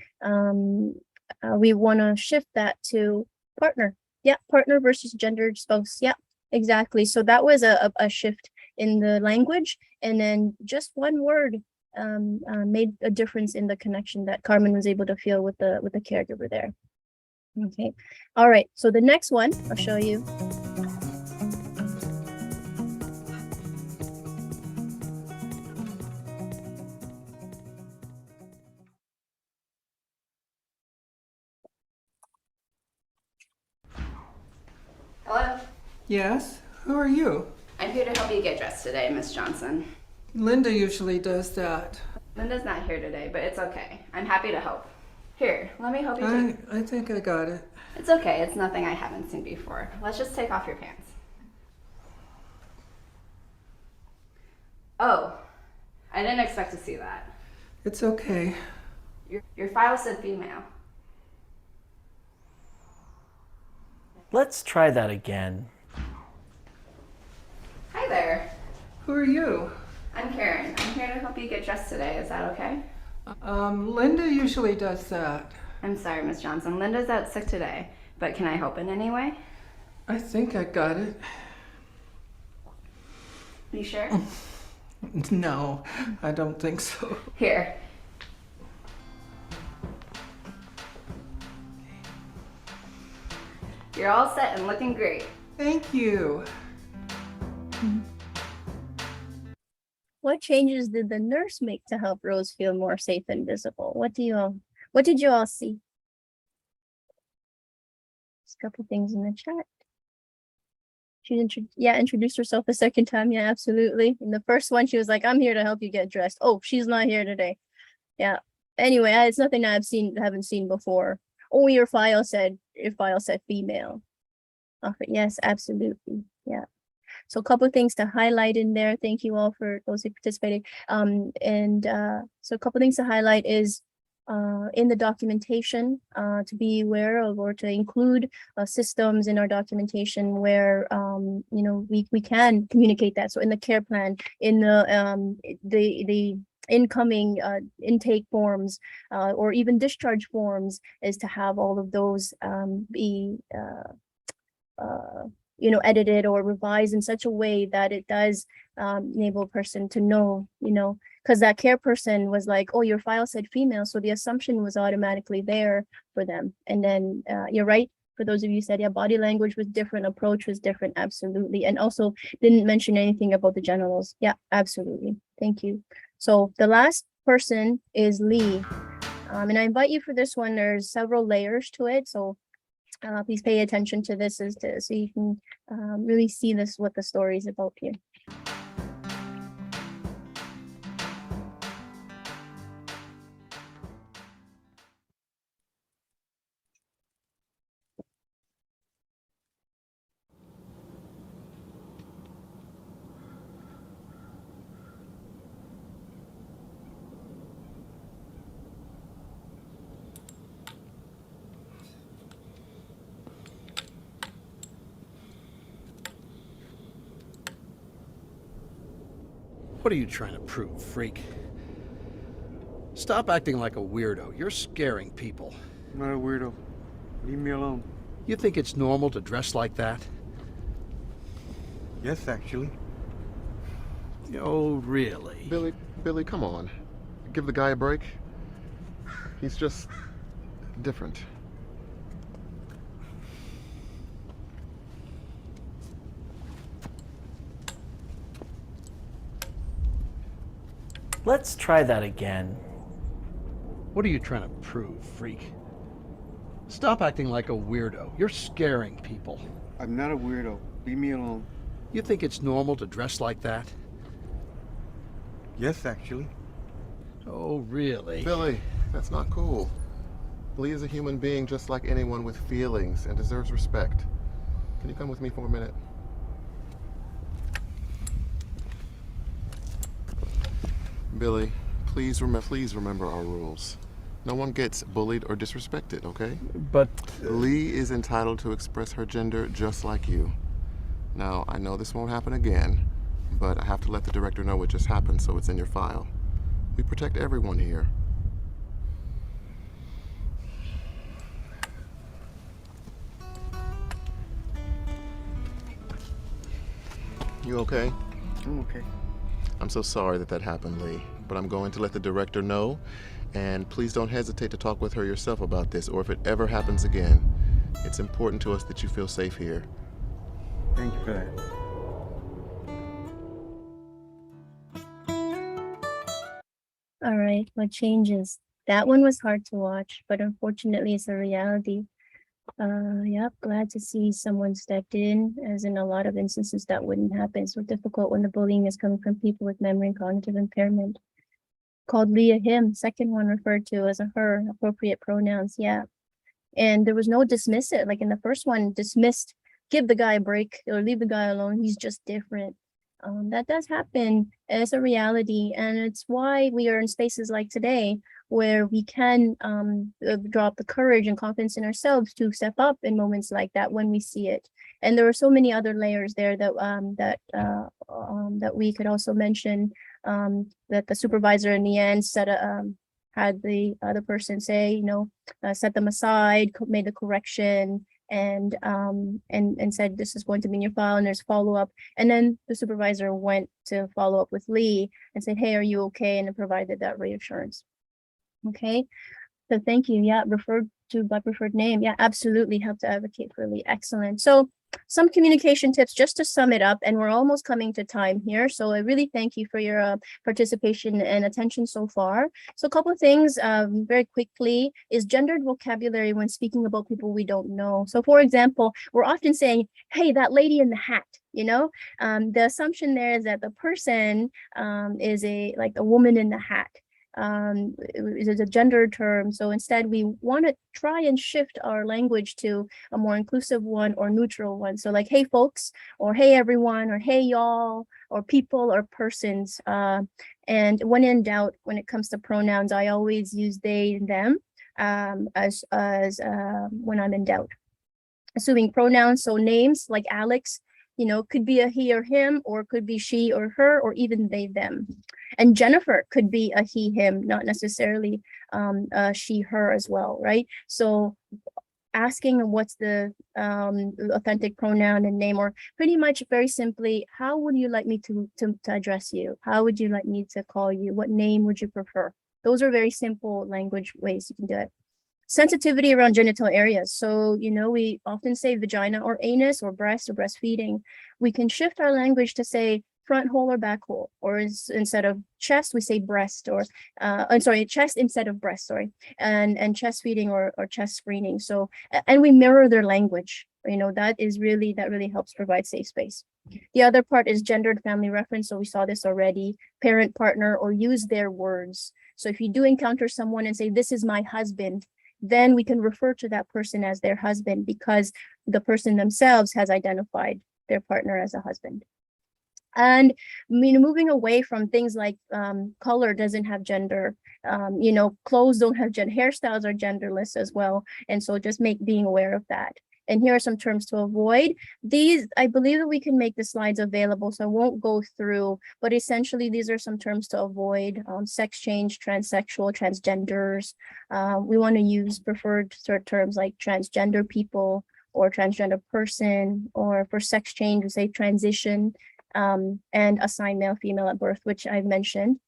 we want to shift that to partner. Yeah, partner versus gendered spouse. Yeah, exactly. So that was a shift in the language, and then just one word made a difference in the connection that Carmen was able to feel with the caregiver there. Okay, all right. So the next one I'll show you. Hello? Yes? Who are you? I'm here to help you get dressed today, Miss Johnson. Linda usually does that. Linda's not here today, but it's okay. I'm happy to help. Here, let me help you. I think I got it. It's okay. It's nothing I haven't seen before. Let's just take off your pants. Oh, I didn't expect to see that. It's okay. Your file said female. Let's try that again. Hi there. Who are you? I'm Karen. I'm here to help you get dressed today. Is that okay? Linda usually does that. I'm sorry, Miss Johnson. Linda's out sick today, but can I help in any way? I think I got it. You sure? No, I don't think so. Here. You're all set and looking great. Thank you. What changes did the nurse make to help Rose feel more safe and visible? What did you all see? Just a couple things in the chat. She introduced herself a second time. Yeah, absolutely. In the first one, she was like, "I'm here to help you get dressed." Oh, she's not here today. Yeah. Anyway, it's nothing haven't seen before. Oh, your file said female. Okay, yes, absolutely. Yeah. So a couple of things to highlight in there. Thank you all for those who participated. So a couple of things to highlight is in the documentation to be aware of or to include systems in our documentation where we can communicate that. So in the care plan, in the incoming intake forms or even discharge forms, is to have all of those be edited or revised in such a way that it does enable a person to know, because that care person was like, oh, your file said female, so the assumption was automatically there for them. And then you're right, for those of you who said, yeah, body language was different, approach was different, absolutely. And also didn't mention anything about the genitals. Yeah, absolutely. Thank you. So the last person is Lee. And I invite you for this one. There's several layers to it. So please pay attention to this so you can really see what the story is about here. What are you trying to prove, freak? Stop acting like a weirdo. You're scaring people. I'm not a weirdo. Leave me alone. You think it's normal to dress like that? Yes, actually. Oh, really? Billy, come on. Give the guy a break. He's just different. Let's try that again. What are you trying to prove, freak? Stop acting like a weirdo. You're scaring people. I'm not a weirdo. Leave me alone. You think it's normal to dress like that? Yes, actually. Oh, really? Billy, that's not cool. Lee is a human being just like anyone with feelings and deserves respect. Can you come with me for a minute? Billy, please remember our rules. No one gets bullied or disrespected, okay? But Lee is entitled to express her gender just like you. Now, I know this won't happen again, but I have to let the director know what just happened so it's in your file. We protect everyone here. You okay? I'm okay. I'm so sorry that happened, Lee, but I'm going to let the director know, and please don't hesitate to talk with her yourself about this, or if it ever happens again. It's important to us that you feel safe here. Thank you for that. All right, what changes? That one was hard to watch, but unfortunately it's a reality. Yep, glad to see someone stepped in, as in a lot of instances that wouldn't happen. So difficult when the bullying is coming from people with memory and cognitive impairment. Called Leah him, second one referred to as a her, appropriate pronouns, yeah. And there was no dismiss it, like in the first one, dismissed, give the guy a break or leave the guy alone, he's just different. That does happen, it's a reality, and it's why we are in spaces like today where we can drop the courage and confidence in ourselves to step up in moments like that when we see it. And there are so many other layers there that we could also mention, that the supervisor in the end had the other person say, set them aside, made the correction, and said this is going to be in your file and there's follow-up. And then the supervisor went to follow up with Lee and said, hey, are you okay? And it provided that reassurance. Okay, so thank you. Yeah, referred to by preferred name. Yeah, absolutely, help to advocate for Lee. Excellent. So some communication tips just to sum it up, and we're almost coming to time here. So I really thank you for your participation and attention so far. So a couple of things very quickly is gendered vocabulary when speaking about people we don't know. So for example, we're often saying, hey, that lady in the hat, you know, the assumption there is that the person is like a woman in the hat. It is a gender term. So instead we want to try and shift our language to a more inclusive one or neutral one. So like, hey folks, or hey everyone, or hey y'all, or people, or persons. And when in doubt, when it comes to pronouns, I always use they, them as when I'm in doubt. Assuming pronouns, so names like Alex, you know, could be a he or him, or could be she or her, or even they, them. And Jennifer could be a he, him, not necessarily she, her as well, right? So asking what's the authentic pronoun and name, or pretty much very simply, how would you like me to address you? How would you like me to call you? What name would you prefer? Those are very simple language ways you can do it. Sensitivity around genital areas. So, you know, we often say vagina or anus or breast or breastfeeding. We can shift our language to say front hole or back hole, or instead of chest, we say breast, or I'm sorry, chest instead of breast, sorry, and chest feeding or chest screening. So, and we mirror their language. You know, that really helps provide safe space. The other part is gendered family reference. So we saw this already, parent, partner, or use their words. So if you do encounter someone and say, this is my husband, then we can refer to that person as their husband because the person themselves has identified their partner as a husband. And moving away from things like color doesn't have gender, you know, clothes don't have gender, hairstyles are genderless as well. And so just being aware of that. And here are some terms to avoid. These, I believe that we can make the slides available, so I won't go through, but essentially these are some terms to avoid: sex change, transsexual, transgenders. We want to use preferred terms like transgender people or transgender person, or for sex change, we say transition, and assign male, female at birth, which I've mentioned.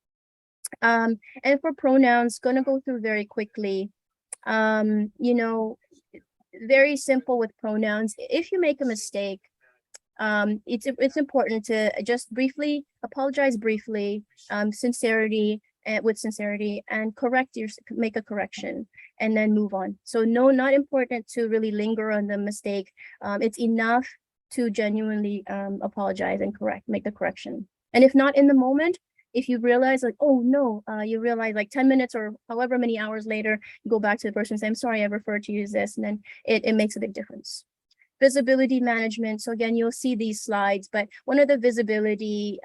And for pronouns, gonna go through very quickly. You know, very simple with pronouns. If you make a mistake, it's important to just briefly apologize briefly, sincerity, with sincerity, and make a correction, and then move on. So no, not important to really linger on the mistake. It's enough to genuinely apologize and make the correction. And if not in the moment, if you realize like, oh no, you realize like 10 minutes or however many hours later, you go back to the person and say, I'm sorry, I referred to you as this, and then it makes a big difference. Visibility management. So again, you'll see these slides, but one of the visibility,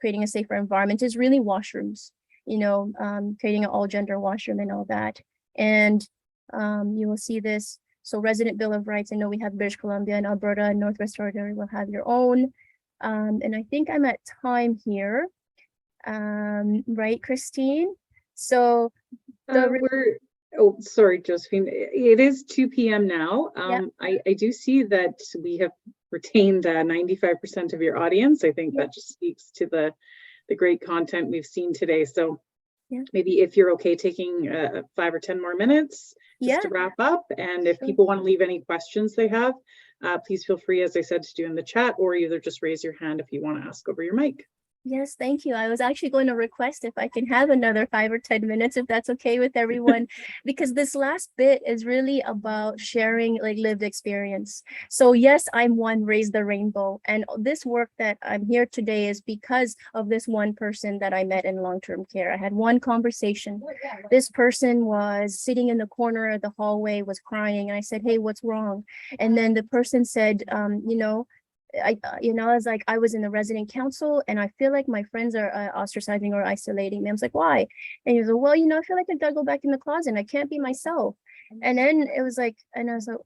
creating a safer environment is really washrooms, you know, creating an all gender washroom and all that. And you will see this. So resident Bill of Rights, I know we have British Columbia and Alberta and Northwest Territory will have your own. And I think I'm at time here. Right, Christine? So oh, sorry, Josephine. It is 2 p.m. now. I do see that we have retained 95% of your audience. I think that just speaks to the great content we've seen today. So maybe if you're okay taking 5 or 10 more minutes just to wrap up. And if people want to leave any questions they have, please feel free, as I said, to do in the chat, or either just raise your hand if you want to ask over your mic. Yes, thank you. I was actually going to request if I can have another 5 or 10 minutes, if that's okay with everyone, because this last bit is really about sharing like lived experience. So yes, I'm one Raise the Rainbow, and this work that I'm here today is because of this one person that I met in long-term care. I had one conversation. This person was sitting in the corner of the hallway, was crying, and I said, hey, what's wrong? And then the person said, you know, I was like, I was in the resident council and I feel like my friends are ostracizing or isolating me. I was like, why? And he was like, well, you know, I feel like I gotta go back in the closet and I can't be myself. And then it was like, and I was like,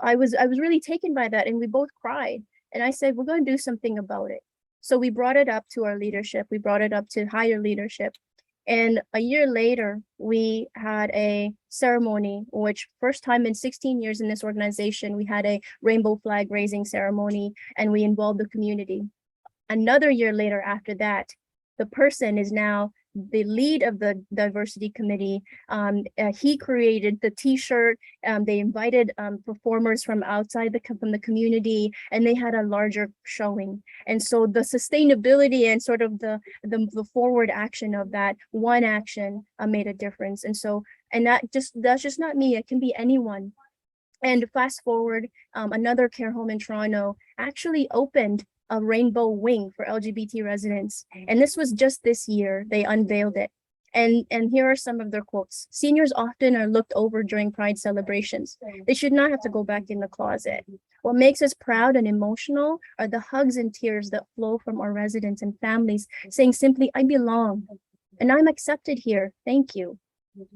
I was really taken by that, and we both cried. And I said, we're going to do something about it. So we brought it up to our leadership. We brought it up to higher leadership. And a year later, we had a ceremony, which first time in 16 years in this organization, we had a rainbow flag raising ceremony, and we involved the community. Another year later after that, the person is now the lead of the diversity committee, he created the t-shirt. They invited performers from outside from the community, and they had a larger showing. And so the sustainability and sort of the forward action of that one action made a difference. And so, and that's just not me, it can be anyone. And fast forward, another care home in Toronto actually opened a rainbow wing for LGBT residents. And this was just this year, they unveiled it. And here are some of their quotes. Seniors often are looked over during Pride celebrations. They should not have to go back in the closet. What makes us proud and emotional are the hugs and tears that flow from our residents and families saying simply, I belong and I'm accepted here. Thank you.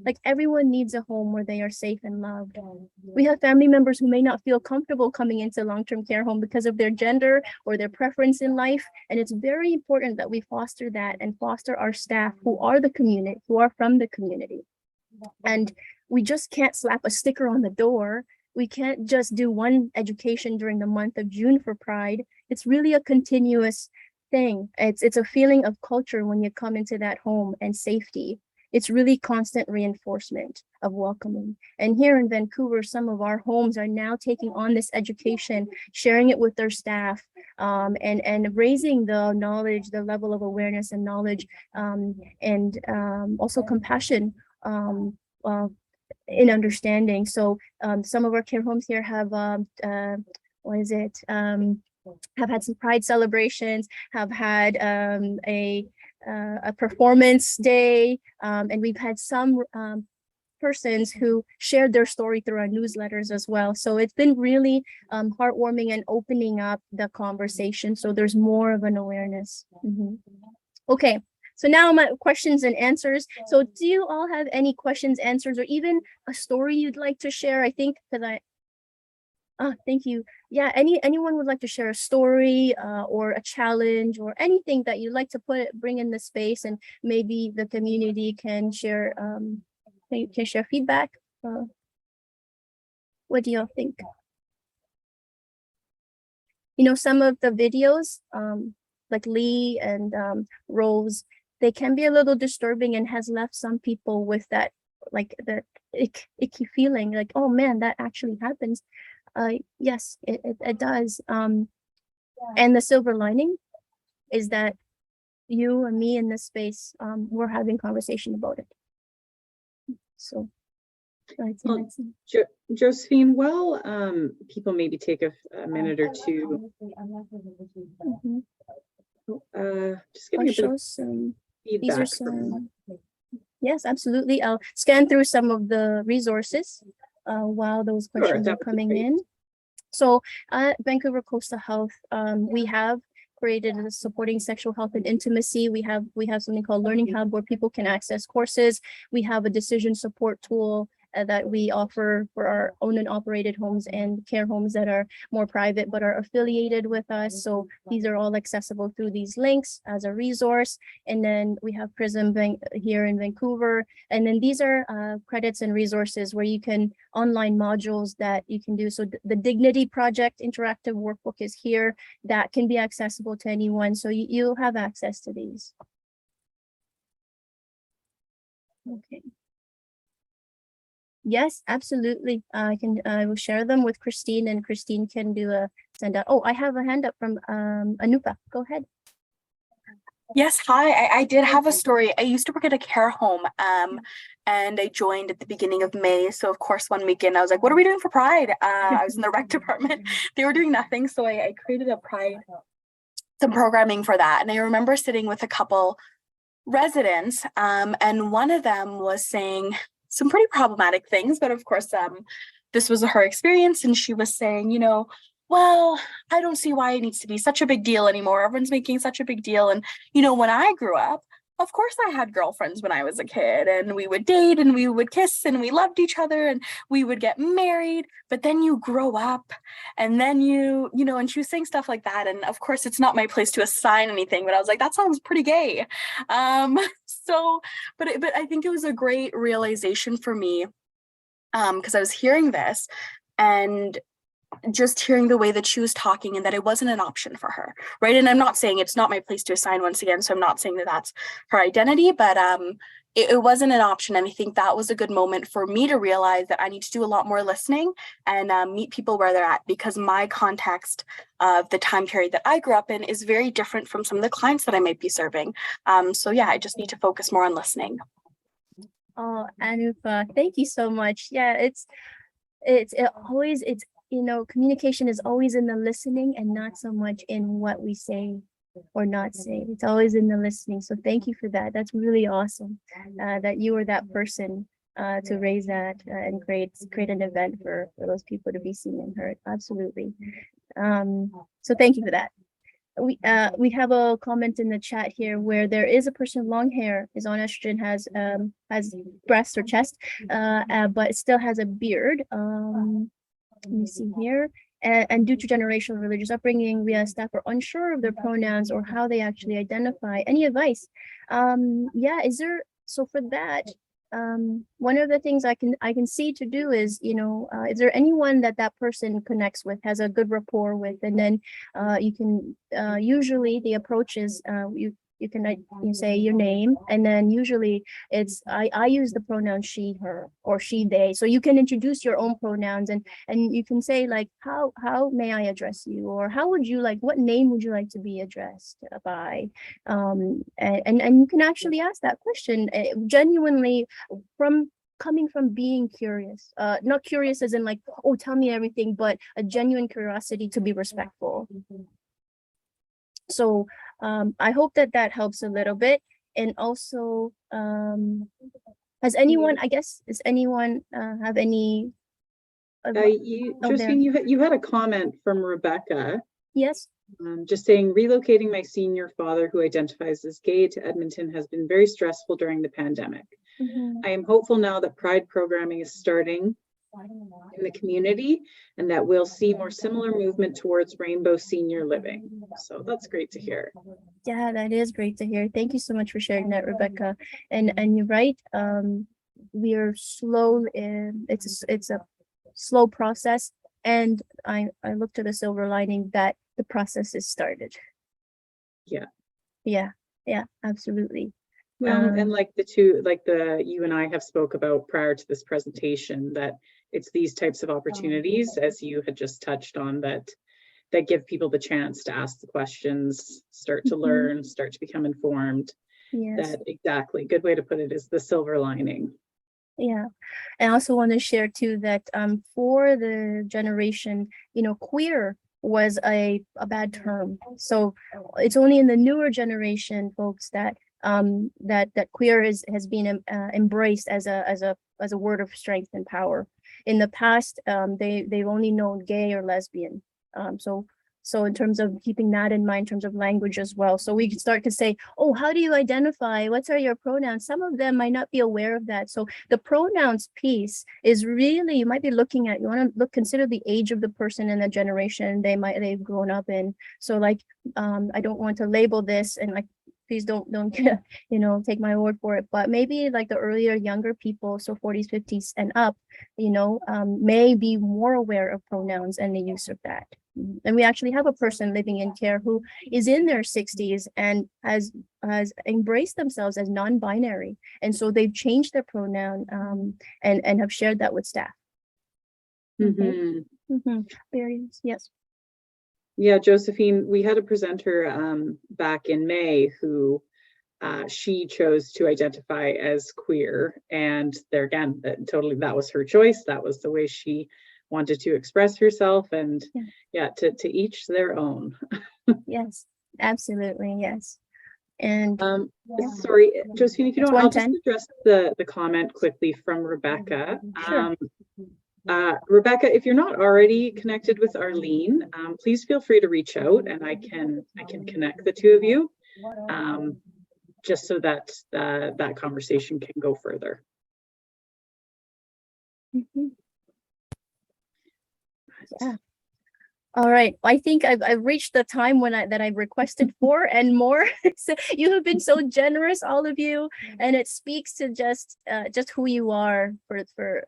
Like, everyone needs a home where they are safe and loved. We have family members who may not feel comfortable coming into long-term care home because of their gender or their preference in life. And it's very important that we foster that and foster our staff who are the community, who are from the community. And we just can't slap a sticker on the door. We can't just do one education during the month of June for Pride. It's really a continuous thing. It's a feeling of culture when you come into that home, and safety. It's really constant reinforcement of welcoming. And here in Vancouver, some of our homes are now taking on this education, sharing it with their staff, and raising the knowledge, the level of awareness and knowledge, and also compassion in understanding. So some of our care homes here have, have had some Pride celebrations, have had a performance day, and we've had some persons who shared their story through our newsletters as well. So it's been really heartwarming and opening up the conversation. So there's more of an awareness. Okay, so now my questions and answers. So do you all have any questions, answers, or even a story you'd like to share? I think that thank you. Yeah, anyone would like to share a story or a challenge or anything that you'd like to bring in the space, and maybe the community can share feedback. What do y'all think? You know, some of the videos, like Lee and Rose, they can be a little disturbing and has left some people with that, like, that icky feeling, like, oh man, that actually happens. Yes, it does. And the silver lining is that you and me in this space, we're having conversation about it. So, Josephine, well, people maybe take a minute or two. Just give me a bit of feedback. These are some. Yes, absolutely. I'll scan through some of the resources while those questions are coming in. So at Vancouver Coastal Health, we have created a supporting sexual health and intimacy. We have something called Learning Hub, where people can access courses. We have a decision support tool that we offer for our owned and operated homes and care homes that are more private but are affiliated with us. So these are all accessible through these links as a resource. And then we have Prism here in Vancouver. And then these are credits and resources where you can online modules that you can do. So the Dignity Project interactive workbook is here that can be accessible to anyone. So you'll have access to these. Okay. Yes, absolutely. I will share them with Christine, and Christine can do a send out. Oh, I have a hand up from Anupa. Go ahead. Yes, hi. I did have a story. I used to work at a care home, and I joined at the beginning of May. So of course, one weekend I was like, what are we doing for Pride? I was in the rec department. They were doing nothing. So I created a Pride, some programming for that. And I remember sitting with a couple residents, and one of them was saying some pretty problematic things, but of course, this was her experience, and she was saying, you know, well, I don't see why it needs to be such a big deal anymore. Everyone's making such a big deal. And, you know, when I grew up, of course I had girlfriends when I was a kid, and we would date and we would kiss and we loved each other and we would get married, but then you grow up and then you know, and she was saying stuff like that. And of course it's not my place to assign anything, but I was like, that sounds pretty gay. But I think it was a great realization for me, because I was hearing this, and just hearing the way that she was talking and that it wasn't an option for her, right? And I'm not saying it's not my place to assign once again, so I'm not saying that that's her identity, but it wasn't an option. And I think that was a good moment for me to realize that I need to do a lot more listening and meet people where they're at, because my context of the time period that I grew up in is very different from some of the clients that I might be serving. So yeah, I just need to focus more on listening. Oh, Anupa, thank you so much. Yeah, it's communication is always in the listening and not so much in what we say or not say. It's always in the listening. So thank you for that. That's really awesome that you were that person to raise that and create an event for those people to be seen and heard. Absolutely. So thank you for that. We have a comment in the chat here where there is a person with long hair, is on estrogen, has breast or chest, but it still has a beard. Let me see here. And due to generational religious upbringing, we as staff are unsure of their pronouns or how they actually identify. Any advice? Yeah, so for that, one of the things I can see to do is, is there anyone that person connects with, has a good rapport with, and then you can usually the approach is you can say your name, and then usually it's I use the pronoun she, her, or she, they. So you can introduce your own pronouns and you can say like, how may I address you, or how would you like, what name would you like to be addressed by? And you can actually ask that question genuinely coming from being curious, not curious as in like, oh, tell me everything, but a genuine curiosity to be respectful. So I hope that helps a little bit. And also, does anyone have any? Josephine, you had a comment from Rebecca. Yes. Just saying, relocating my senior father, who identifies as gay, to Edmonton has been very stressful during the pandemic. I am hopeful now that Pride programming is starting in the community and that we'll see more similar movement towards rainbow senior living. So that's great to hear. Yeah, that is great to hear. Thank you so much for sharing that, Rebecca. And you're right. We are slow. It's a slow process, and I look to the silver lining that the process is started. Yeah, absolutely. Well, and you and I have spoke about prior to this presentation, that it's these types of opportunities, as you had just touched on, that give people the chance to ask the questions, start to learn, start to become informed. Yes. That exactly, good way to put it is the silver lining. Yeah, I also want to share too that for the generation, queer was a bad term. So it's only in the newer generation, folks, that that queer has been embraced as a word of strength and power. In the past, they've only known gay or lesbian. So in terms of keeping that in mind, in terms of language as well. So we can start to say, oh, how do you identify? What are your pronouns? Some of them might not be aware of that. So the pronouns piece is really, you might be looking at, you want to consider the age of the person and the generation they've grown up in. So like, I don't want to label this and like, please don't take my word for it, but maybe like the earlier younger people, so 40s, 50s and up, may be more aware of pronouns and the use of that. And we actually have a person living in care who is in their 60s and has embraced themselves as non-binary, and so they've changed their pronoun and have shared that with staff. Experience, yes. Yeah, Josephine, we had a presenter back in May who she chose to identify as queer, and there again, that was her choice. That was the way she wanted to express herself, and to each their own. Yes, absolutely, yes. And sorry, Josephine, if you don't, I'll just 110. address the comment quickly from Rebecca. Sure. Rebecca, if you're not already connected with Arlene, please feel free to reach out, and I can connect the two of you, just so that that conversation can go further. Yeah. All right. I think I've reached the time that I've requested for and more. So you have been so generous, all of you, and it speaks to just who you are for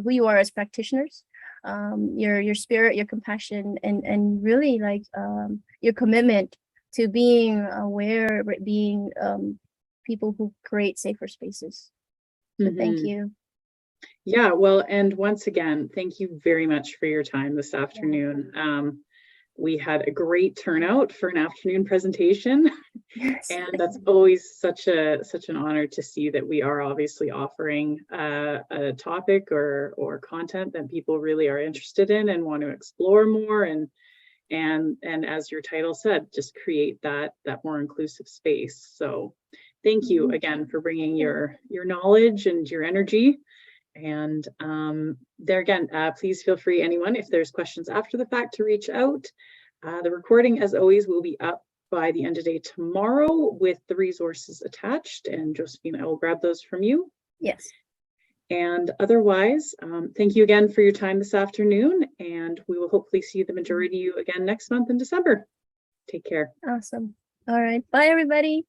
who you are as practitioners. your spirit, your compassion, and really like your commitment to being aware, being people who create safer spaces. So thank you. Yeah, well, and once again, thank you very much for your time this afternoon. We had a great turnout for an afternoon presentation, and that's always such an honor to see that we are obviously offering a topic or content that people really are interested in and want to explore more, and as your title said, just create that more inclusive space. So thank you again for bringing your knowledge and your energy. And there again, please feel free, anyone, if there's questions after the fact, to reach out. The recording, as always, will be up by the end of day tomorrow with the resources attached, and Josephine, I will grab those from you. Yes. And otherwise, thank you again for your time this afternoon, and we will hopefully see the majority of you again next month in December. Take care. Awesome. All right. Bye, everybody.